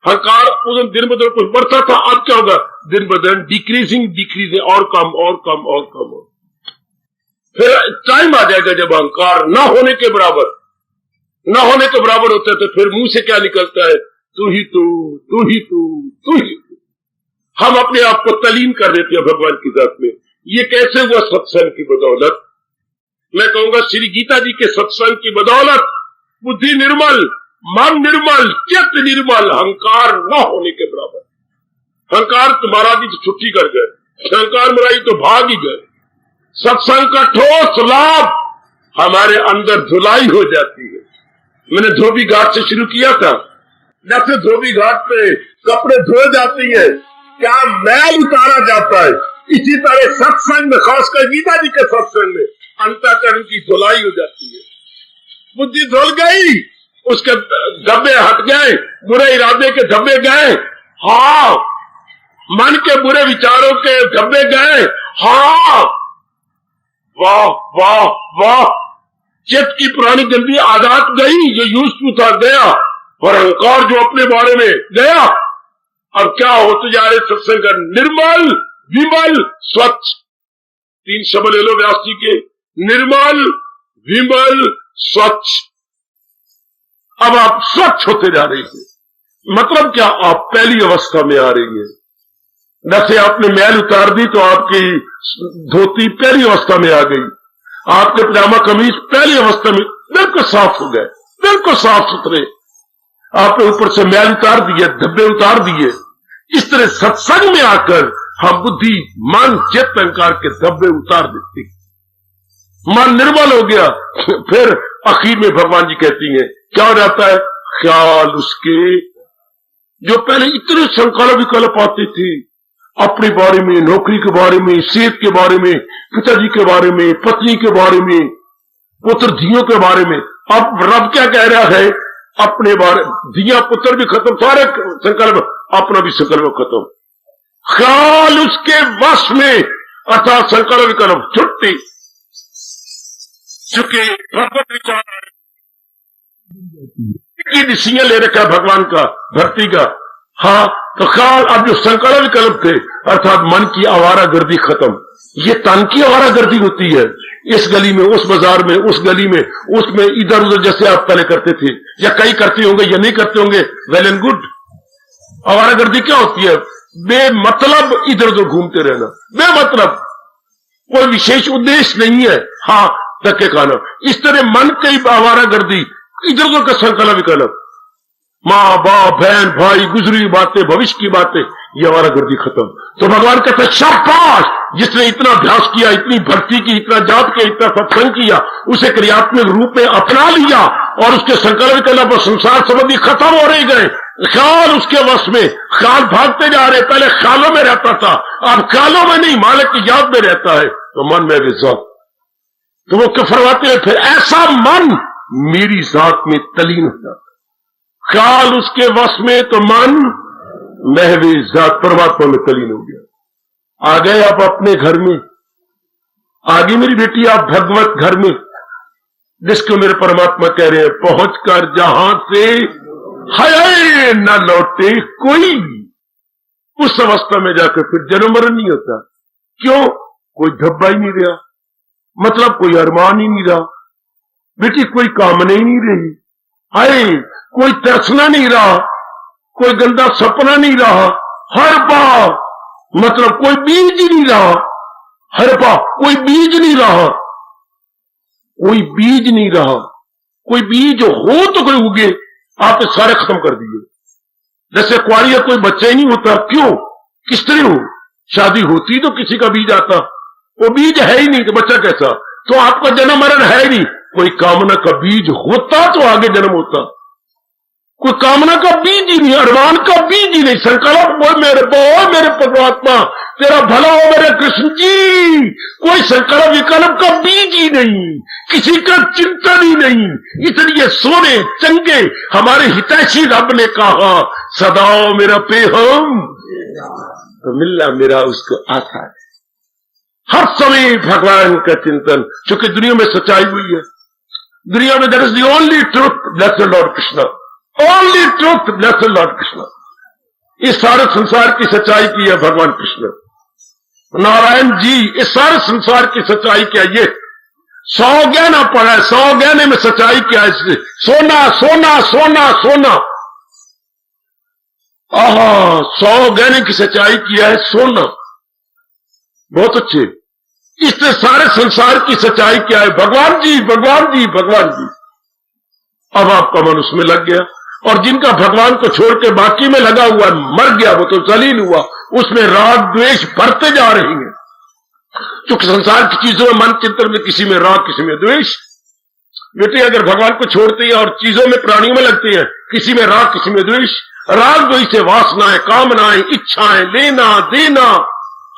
अहंकार उस दिन ब दिन कुछ बढ़ता था, अब क्या होगा? दिन ब दिन डिक्रीजिंग और कम और कम और कम। फिर टाइम आ जाएगा जब अहंकार ना होने के बराबर होता है, तो फिर मुंह से क्या निकलता है? तू ही तू, तू ही तू, तू ही तू। हम अपने आप को तलीन कर देते हैं भगवान की जात में। ये कैसे हुआ? सत्संग की बदौलत। मैं कहूंगा श्री गीता जी के सत्संग की बदौलत बुद्धि निर्मल, मन निर्मल, चित्त निर्मल, अहंकार न होने के बराबर। अहंकार तुम्हारा भी तो छुट्टी कर गए, अहंकार मराई तो भाग ही गए। सत्संग का ठोस लाभ हमारे अंदर धुलाई हो जाती है। मैंने धोबी घाट से शुरू किया था। जैसे धोबी घाट पे कपड़े धोए जाते हैं, क्या मैल उतारा जाता है, इसी तरह सत्संग में, खासकर गीता जी के सत्संग में, अंतःकरण की धुलाई हो जाती है। बुद्धि धुल गई, उसके धब्बे हट गए, बुरे इरादे के धब्बे गए। हाँ, मन के बुरे विचारों के धब्बे गए। हाँ, वाह वाह वाह। चित्त की पुरानी गंदी आदत गई, जो यूज टू था गया, और अहंकार जो अपने बारे में गया। अब क्या होते जा रहे सत्संग? निर्मल, विमल, स्वच्छ। 3 शब्द ले लो व्यास जी के, निर्मल, विमल, स्वच्छ। अब आप स्वच्छ होते जा रहे हैं। मतलब क्या? आप पहली अवस्था में आ रही है। जैसे आपने मैल उतार दी तो आपकी धोती पहली अवस्था में आ गई, आपके पजामा कमीज पहली अवस्था में बिल्कुल साफ हो गए, बिल्कुल साफ सुथरे। आपने ऊपर से मैल उतार दिए, धब्बे उतार दिए। इस तरह सत्संग में आकर हम बुद्धि, मन, चित्त, अहंकार के धब्बे उतार देते। मन निर्मल हो गया। फिर आखिर में भगवान जी कहती हैं क्या हो जाता है? ख्याल उसके जो पहले इतने संकल्प विकल्प आते थे, अपने बारे में, नौकरी के बारे में, सेहत के बारे में, पिताजी के बारे में, पत्नी के बारे में, पुत्र धियों के बारे में। अब रब क्या कह रहा है? अपने बारे, धिया पुत्र भी खत्म, सारे संकल्प अपना भी संकल्प खत्म। ख्याल उसके वश में अर्थात संकल्प विकल्प छुट्टी, चूंकि भगवत विचार की डिसीजन ले रखा भगवान का, भक्ति का। हाँ, तो ख्याल अब जो संकल्प विकल्प थे अर्थात मन की आवारागर्दी खत्म। ये तन की आवारागर्दी होती है, इस गली में, उस बाजार में, उस गली में, उसमें, इधर उधर, जैसे आप पहले करते थे, या कई करते होंगे या नहीं करते होंगे, वेल एंड गुड। आवारागर्दी क्या होती है? बेमतलब इधर उधर घूमते रहना, बेमतलब, कोई विशेष उद्देश्य नहीं है। हाँ, धक्के खाना, इस तरह मन की आवारागर्दी, इधर उधर का संकल्प विकल्प, माँ बाप बहन भाई, गुजरी बातें, भविष्य की बातें, ये आवारागर्दी खत्म। तो भगवान कहते शाबाश, जिसने इतना अभ्यास किया, इतनी भक्ति की, इतना जाप किया, इतना सत्संग किया, उसे क्रियात्मक रूप में अपना लिया और उसके संकल्प विकल्प और संसार संबंधी खत्म हो रहे गए। ख्याल उसके वश में, ख्याल भागते जा रहे, पहले ख्यालों में रहता था, अब ख्यालों में नहीं, मालिक की याद में रहता है, तो मन में भी ज़ात। तो वो क्या फरमाते हैं, फिर ऐसा मन मेरी जात में तलीन हो जाता। ख्याल उसके वश में तो मन महवी जात परमात्मा में तलीन हो गया। आ गए आप अपने घर में, आगे मेरी बेटी आप भगवत घर में, जिसको मेरे परमात्मा कह रहे हैं पहुंचकर जहां से हाय न लौटे कोई, उस अवस्था में जाकर फिर जन्म मरण नहीं होता। क्यों? कोई धब्बा ही नहीं रहा, मतलब कोई अरमान ही नहीं रहा, बेटी कोई कामना ही नहीं रही, हाय कोई तरसना नहीं रहा, कोई गंदा सपना नहीं रहा, हर पा मतलब कोई बीज ही नहीं रहा, हर पा कोई बीज नहीं रहा, कोई बीज नहीं रहा, कोई बीज हो तो कोई उगे, आपने सारे खत्म कर दिए। जैसे कुआरिया कोई बच्चा ही नहीं होता, क्यों? किस तरह हो? शादी होती तो किसी का बीज आता, वो बीज है ही नहीं तो बच्चा कैसा? तो आपका जन्म मरण है ही नहीं, कोई कामना का बीज होता तो आगे जन्म होता, कोई कामना का बीज ही नहीं, अरमान का बीज ही नहीं, संकल्प वो मेरे परमात्मा तेरा भला हो मेरे कृष्ण जी, कोई संकल्प विकल्प का बीज ही नहीं, किसी का चिंतन ही नहीं। इसलिए सोने चंगे हमारे हितैषी रब ने कहा सदाओ मेरा पेहम, तो मिलना मेरा उसको आशा है। हर समय भगवान का चिंतन, क्योंकि दुनिया में सच्चाई हुई है, दुनिया में that is the only truth blessed lord Krishna, only truth blessed lord Krishna. इस सारे संसार की सच्चाई की है भगवान कृष्ण, नारायण जी। इस सारे संसार की सच्चाई क्या? ये 100 गहना पड़ा है, 100 गहने में सच्चाई क्या है? सोना सोना सोना सोना, आहा 100 गहने की सच्चाई किया है सोना, बहुत अच्छे। इससे सारे संसार की सच्चाई क्या है? भगवान जी भगवान जी भगवान जी। अब आपका मन उसमें लग गया, और जिनका भगवान को छोड़ के बाकी में लगा हुआ मर गया, वो तो जलील हुआ, उसमें राग द्वेष बढ़ते जा रही है। क्योंकि संसार की चीजों में मन चिंतन में किसी में राग किसी में द्वेष। बेटे अगर भगवान को छोड़ते हैं और चीजों में प्राणियों में लगते हैं, किसी में राग किसी में द्वेष, राग द्वेष से वासनाएं, कामनाएं, इच्छाएं, लेना देना,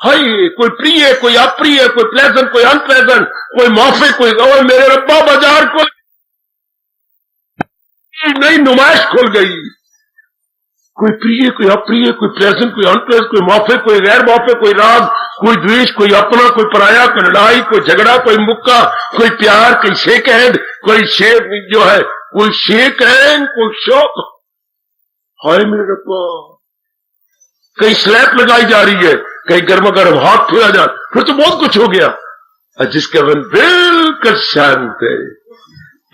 हाय कोई प्रिय कोई अप्रिय, कोई प्लेजेंट कोई अनप्लेजेंट, कोई माफे कोई मेरे रब्बा बाजार को नई नुमाइश खुल गई, कोई प्रिय कोई अप्रिय, कोई प्लेजेंट कोई अनप्लेजेंट, कोई माफे कोई गैर माफे, कोई राग कोई द्वेष, कोई अपना कोई पराया, कोई लड़ाई कोई झगड़ा, कोई मुक्का, कोई प्यार, कोई शेक हैंड, कोई शेक जो है, कोई शेक हैंड, कोई शौक, हाय मेरे रब्बा। कहीं स्लैप लगाई जा रही है, कहीं गर्मा गर्म हाथ फेरा जा, फिर तो बहुत कुछ हो गया। और जिसका मन बिल्कुल शांत है,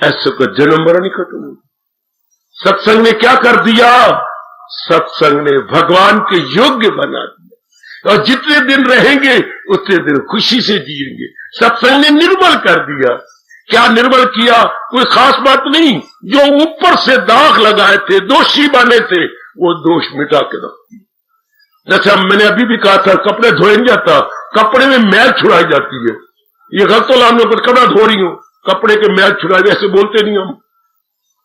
ऐसे का जन्म मरण ही खत्म हो। सत्संग ने क्या कर दिया? सत्संग ने भगवान के योग्य बना दिया, और जितने दिन रहेंगे उतने दिन खुशी से जिएंगे। सत्संग ने निर्मल कर दिया। क्या निर्मल किया? कोई खास बात नहीं, जो ऊपर से दाग लगाए थे, दोषी बने थे, वो दोष मिटा के रख दिया। जैसे मैंने अभी भी कहा था, कपड़े धोए नहीं जाता, कपड़े में मैल छुड़ाई जाती है। ये गलत लाम में कुछ कपड़ा धो रही हूं, कपड़े के मैल छुड़ाई, ऐसे बोलते नहीं हम,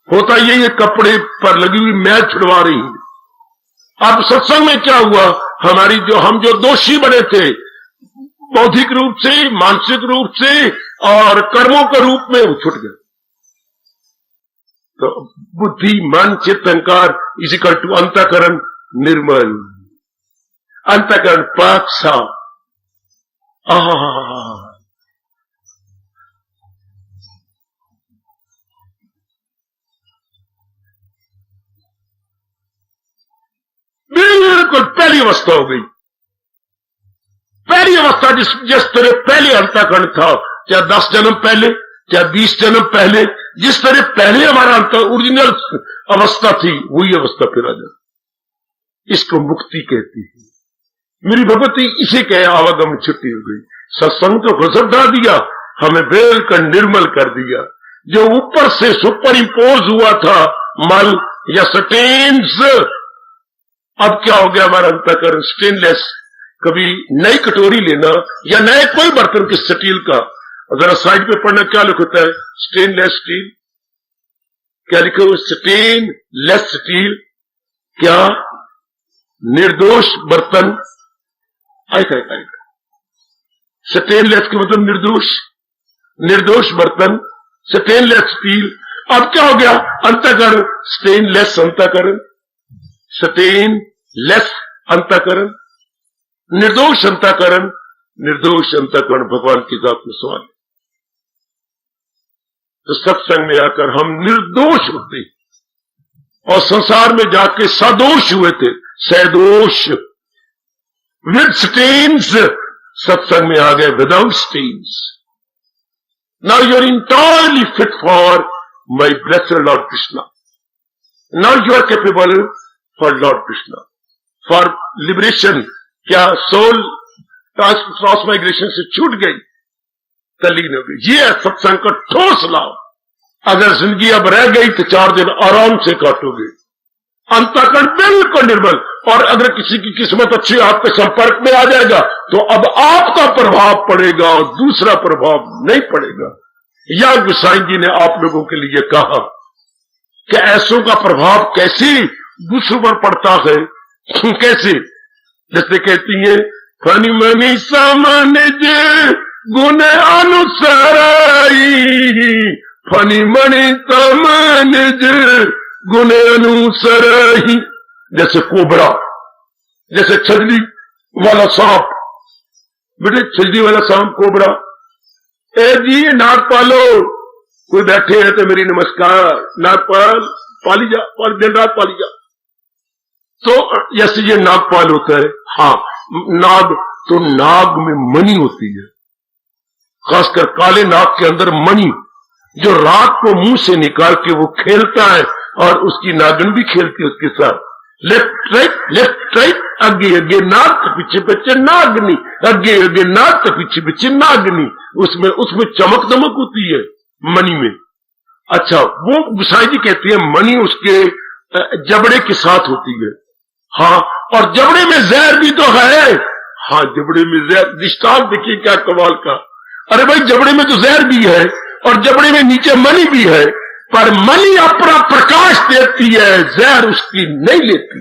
होता ये कपड़े पर लगी हुई मैल छुड़वा रही है। अब सत्संग में क्या हुआ? हमारी हम जो दोषी बने थे, बौद्धिक रूप से, मानसिक रूप से और कर्मों के रूप में, वो छूट गए। तो बुद्धि मन चित्त अहंकार इजिकल टू अंतःकरण, निर्मल, अंतःकरण पाक साफ। बिल्कुल पहली अवस्था हो गई। पहली अवस्था जिस तरह पहले अंतःकरण था, चाहे 10 जन्म पहले, चाहे 20 जन्म पहले, जिस तरह पहले हमारा ओरिजिनल अवस्था थी, वही अवस्था फिर आ जाती। इसको मुक्ति कहती है। मेरी भगवती इसे कहे आवागम छुट्टी हो गई। सत्संग तो गजब ढा दिया, हमें बिल्कुल निर्मल कर दिया। जो ऊपर से सुपर इम्पोज हुआ था मल या स्टेन्स, अब क्या हो गया हमारा अंतःकरण स्टेनलेस। कभी नई कटोरी लेना या नए कोई बर्तन के स्टील का, अगर साइड पे पढ़ना क्या लिखता है, स्टेनलेस स्टील, क्या लिखा हुआ, स्टेनलेस स्टील, क्या निर्दोष बर्तन। आएगा स्टेनलेस के मतलब निर्दोष, निर्दोष बर्तन, स्टेनलेस स्टील। अब क्या हो गया अंतःकरण स्टेनलेस अंतःकरण, स्टेनलेस अंतःकरण, निर्दोष अंतःकरण। निर्दोष अंतःकरण भगवान की जात में सवाल है। तो सत्संग में आकर हम निर्दोष होते और संसार में जाके सदोष हुए थे, सदोष विद स्टेन्स, सत्संग में आ गए without stains. Now you are entirely fit for my blessed lord Krishna. Now you are capable for lord Krishna, for liberation. क्या सोल क्रॉस माइग्रेशन से छूट गई, तल्लीन हो गई। ये है सत्संग का ठोस लाभ। अगर जिंदगी अब रह गई तो 4 दिन आराम से काटोगे। अंतःकरण बिल्कुल निर्मल। और अगर किसी की किस्मत अच्छी आपके संपर्क में आ जाएगा तो अब आपका प्रभाव पड़ेगा और दूसरा प्रभाव नहीं पड़ेगा। या गोसाई जी ने आप लोगों के लिए कहा कि ऐसों का प्रभाव कैसे दूसरों पर पड़ता है, कैसे, जैसे कहती है, फनी मनी सामान्य जे गुण अनुसाराई, फनी मणि सामान्य जे गुण अनुसाराई। जैसे कोबरा, जैसे छजली वाला सांप, बेटे छजली वाला सांप कोबरा, ए जी नाग पालो, कोई बैठे हैं तो मेरी नमस्कार, नाग पाली जा, दिन रात पाली जा। तो जैसे ये नागपाल होता है, हाँ नाग, तो नाग में मणि होती है, खासकर काले नाग के अंदर मणि, जो रात को मुंह से निकाल के वो खेलता है और उसकी नागिन भी खेलती है उसके साथ। लेफ्ट राइट, आगे आगे नाग तो पीछे पीछे नागनी, आगे आगे नाग तो पीछे पीछे नागनी। उसमें चमक दमक होती है मणि में। अच्छा, वो गोसाई जी कहती है मणि उसके जबड़े के साथ होती है। हाँ, और जबड़े में जहर भी तो है। हाँ, जबड़े में जहर, दृष्टांत देखिए क्या कमाल का। अरे भाई, जबड़े में तो जहर भी है और जबड़े में नीचे मणि भी है, पर मणि अपना प्रकाश देती है, जहर उसकी नहीं लेती।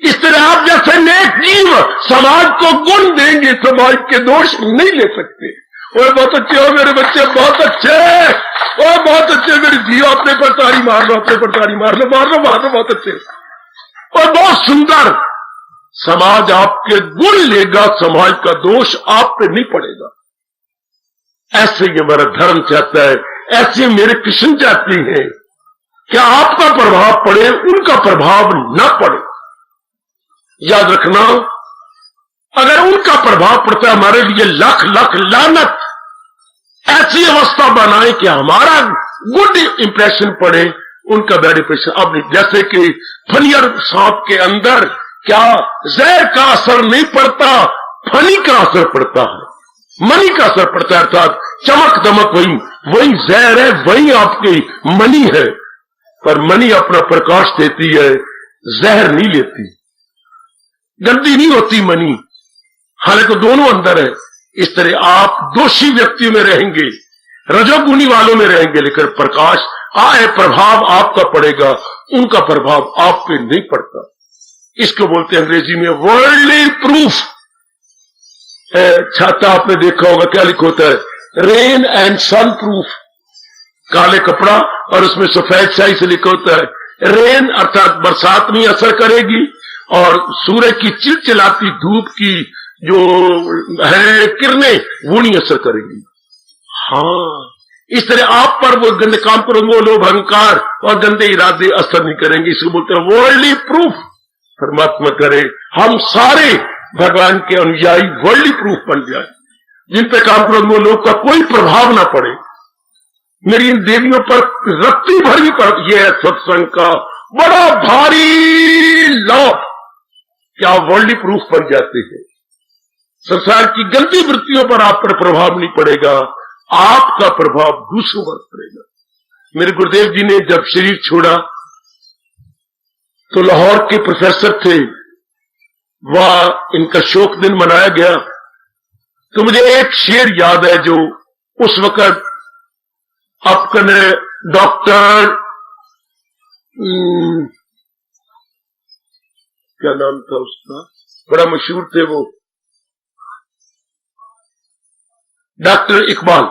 इस तरह आप जैसे नेक जीव समाज को गुण देंगे, समाज के दोष नहीं ले सकते। ओए बहुत अच्छे हो मेरे बच्चे, बहुत अच्छे, ओए बहुत अच्छे मेरे जीव, अपने पर तारी मार लो, अपने पर तारी मार लो, मार लो, मार लो, बहुत अच्छे और बहुत सुंदर। समाज आपके गुण लेगा, समाज का दोष आप पे नहीं पड़ेगा। ऐसे ही हमारा धर्म चाहता है, ऐसे मेरे कृष्ण चाहते हैं कि आपका प्रभाव पड़े, उनका प्रभाव न पड़े। याद रखना, अगर उनका प्रभाव पड़ता है हमारे लिए लाख लाख लानत। ऐसी अवस्था बनाए कि हमारा गुड इंप्रेशन पड़े, उनका बैड इंप्रेशन। अब जैसे कि फनियर सांप के अंदर क्या जहर का असर नहीं पड़ता, फनी का असर पड़ता है, मणि का असर पड़ता है, अर्थात चमक दमक वही जहर है, वही आपकी मणि है। पर मणि अपना प्रकाश देती है, जहर नहीं लेती, गंदी नहीं होती मणि, हालांकि दोनों अंदर है। इस तरह आप दोषी व्यक्तियों में रहेंगे, रजोगुणी वालों में रहेंगे, लेकिन प्रकाश आए, प्रभाव आपका पड़ेगा, उनका प्रभाव आप पे नहीं पड़ता। इसको बोलते हैं अंग्रेजी में वर्ल्डली प्रूफ। छाता आपने देखा होगा, क्या लिखा होता है, रेन एंड सन प्रूफ। काले कपड़ा और उसमें सफेद स्याही से लिखा होता है रेन, अर्थात बरसात नहीं असर करेगी, और सूर्य की चिलचिलाती धूप की जो है किरणें वो नहीं असर करेंगी। हाँ, इस तरह आप पर वो गंदे काम करेंगे, लोभ अहंकार और गंदे इरादे असर नहीं करेंगे। इसको बोलते हैं वर्ल्डली प्रूफ। परमात्मा करे हम सारे भगवान के अनुयायी वर्ल्डली प्रूफ बन जाए, जिन पे काम करेंगे वो लोग का कोई प्रभाव ना पड़े। मेरी इन देवियों पर रत्ती भर भी पड़, यह है सत्संग का बड़ा भारी लाभ, क्या वर्ल्डली प्रूफ बन जाते हैं। संसार की गलती वृत्तियों पर आप पर प्रभाव नहीं पड़ेगा, आपका प्रभाव दूसरों पर पड़ेगा। मेरे गुरुदेव जी ने जब शरीर छोड़ा तो लाहौर के प्रोफेसर थे, वह इनका शोक दिन मनाया गया। तो मुझे एक शेर याद है जो उस वक्त अपने डॉक्टर क्या नाम था उसका, बड़ा मशहूर थे वो, डॉक्टर इकबाल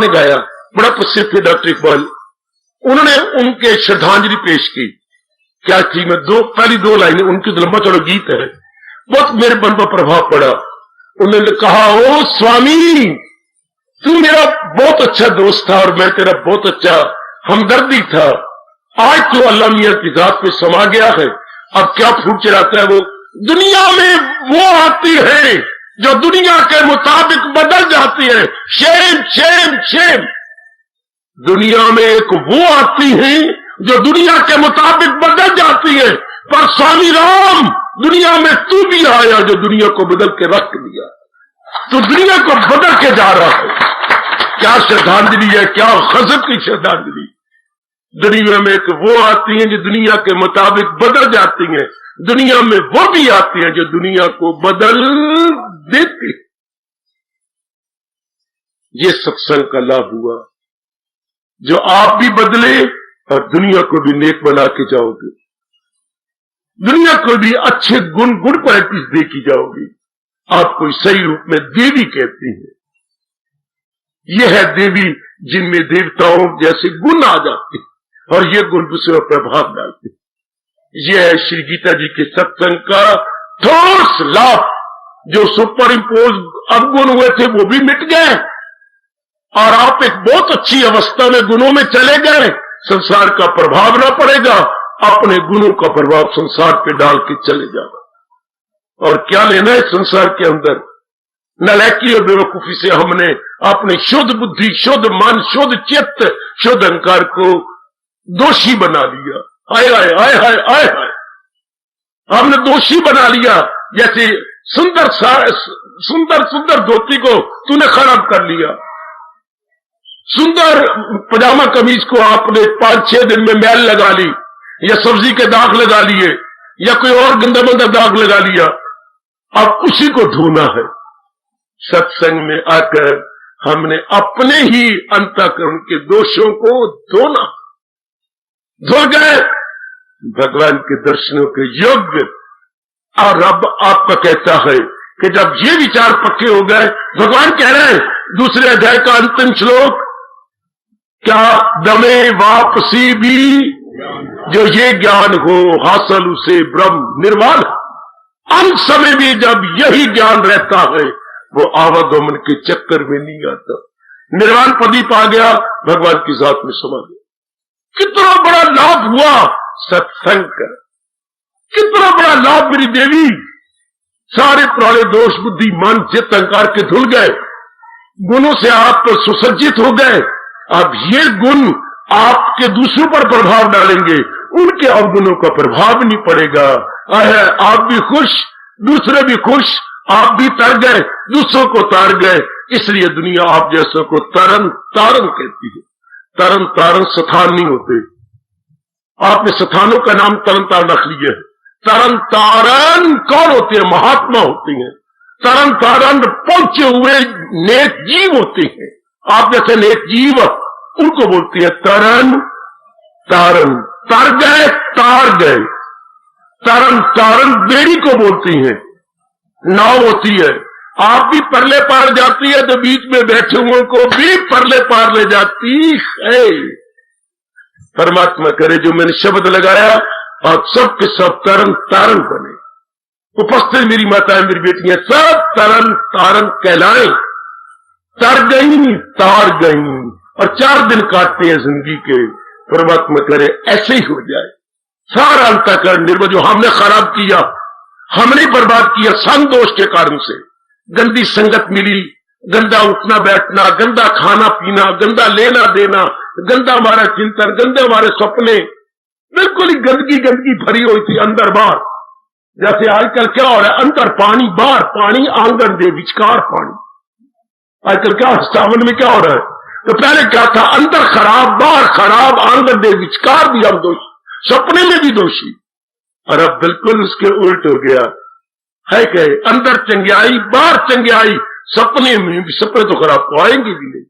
ने गाया, बड़ा प्रसिद्ध थे डॉक्टर इकबाल। उन्होंने उनके श्रद्धांजलि पेश की। क्या थी, मैं पहली दो लाइनें, उनकी तो लंबा चौड़ा गीत है, बहुत मेरे मन पर प्रभाव पड़ा। उन्होंने कहा, ओ स्वामी, तू मेरा बहुत अच्छा दोस्त था और मैं तेरा बहुत अच्छा हमदर्दी था। आज तो अल्लाह मियां की जात पे समा गया है, अब क्या फूट चलाता है वो। दुनिया में वो आती है जो दुनिया के मुताबिक बदल जाती है। Shem Shem Shem. दुनिया में एक वो आती है जो दुनिया के मुताबिक बदल जाती है, पर स्वामी राम, दुनिया में तू भी आया जो दुनिया को बदल के रख दिया। तो दुनिया को बदल के जा रहा है। क्या श्रद्धांजलि है, क्या गजब की श्रद्धांजलि। दुनिया में एक वो आती है जो दुनिया के मुताबिक बदल जाती है, दुनिया में वो भी आती है जो दुनिया को बदल देती। ये सत्संग का लाभ हुआ, जो आप भी बदले और दुनिया को भी नेक बना के जाओगे, दुनिया को भी अच्छे गुण क्वालिटीज दे की जाओगी। आपको सही रूप में देवी कहती है। यह है देवी जिनमें देवताओं जैसे गुण आ जाते हैं और ये गुण दूसरे पर प्रभाव डालते हैं। यह है श्री गीता जी के सत्संग का ठोस लाभ। जो सुपर इम्पोज अवगुण हुए थे वो भी मिट गए और आप एक बहुत अच्छी अवस्था में गुणों में चले गए। संसार का प्रभाव ना पड़ेगा, अपने गुणों का प्रभाव संसार पे डाल के चले जाना। और क्या लेना है संसार के अंदर। नालायकी और बेवकूफी से हमने अपने शुद्ध बुद्धि, शुद्ध मन, शुद्ध चित्त, शुद्ध अहंकार को दोषी बना लिया। आए हाय आए हाय आए हाय, हमने दोषी बना लिया। जैसे सुंदर सुंदर धोती को तूने खराब कर लिया, सुंदर पजामा कमीज को आपने 5-6 दिन में मैल लगा ली, या सब्जी के दाग लगा लिए, या कोई और गंदा मंदा दाग लगा लिया। अब उसी को धोना है। सत्संग में आकर हमने अपने ही अंतःकरण के दोषों को धोना, धो गए भगवान के दर्शनों के योग्य। और रब आपका कहता है कि जब ये विचार पक्के हो गए, भगवान कह रहे हैं दूसरे अध्याय का अंतिम श्लोक, क्या दमे वापसी भी जो ये ज्ञान हो हासिल उसे ब्रह्म निर्वाण। अंत समय भी जब यही ज्ञान रहता है वो आवागमन के चक्कर में नहीं आता, निर्वाण प्रदीप आ गया, भगवान की जात में समा गया। कितना बड़ा लाभ हुआ सत्संग का, कितना बड़ा लाभ मेरी देवी। सारे पुराने दोष बुद्धि मन चित्त अहंकार के धुल गए, गुणों से आप तो सुसज्जित हो गए। अब ये गुण आपके दूसरों पर प्रभाव डालेंगे, उनके अवगुणों का प्रभाव नहीं पड़ेगा। आप भी खुश, दूसरे भी खुश, आप भी तर गए, दूसरों को तार गए। इसलिए दुनिया आप जैसों को तरन तारन कहती है। तरन तारन स्थान नहीं होते। आपने स्थानों का नाम तरन तारन रख लिया है। तरन तारन कौन होते हैं? महात्मा होते हैं। तरन तारन पहुंचे हुए नेक जीव होते हैं। आप जैसे नेक जीव उनको बोलते हैं तरन तारन। तर गए तार गए। तरन तारन बेड़ी को बोलती हैं, नाव होती है। आप भी परले पार जाती है तो बीच में बैठे हुए को भी परले पार ले जाती है। परमात्मा करे जो मैंने शब्द लगाया आप सब के सब तरन तारण बने। उपस्थित मेरी माताएं, मेरी बेटियां, सब तरन तारण कहलाएं। तर गई, तार गई, और 4 दिन काटते हैं जिंदगी के। परमात्मा करे ऐसे ही हो जाए। सारा अंतःकरण निर्मल जो हमने खराब किया, हमने बर्बाद किया संग दोष के कारण से। गंदी संगत मिली, गंदा उठना बैठना, गंदा खाना पीना, गंदा लेना देना, गंदा हमारा चिंतन, गंदे हमारे सपने, बिल्कुल ही गंदगी गंदगी भरी हुई थी अंदर बाहर। जैसे आजकल क्या हो रहा है, अंदर पानी बाहर पानी, आंगन दे विचकार पानी। आजकल क्या सावन में क्या हो रहा है? तो पहले क्या था, अंदर खराब बाहर खराब, आंगन दे विचकार भी हम दोषी, सपने में भी दोषी। और अब बिल्कुल उसके उल्ट हो गया है। कहे अंदर चंगियाई बाहर चंगियाई, सपने में भी, सपने तो खराब पाएंगे भी नहीं।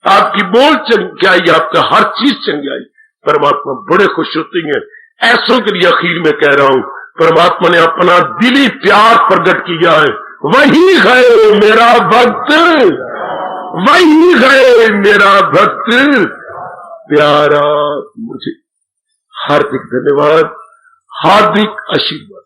आपकी बोल चंगियाई, आपका हर चीज चंगियाई। परमात्मा बड़े खुश होते हैं। ऐसों के लिए आखिर में कह रहा हूं, परमात्मा ने अपना दिली प्यार प्रकट किया है। वही है मेरा भक्त, वही है मेरा भक्त प्यारा मुझे। हार्दिक धन्यवाद, हार्दिक आशीर्वाद।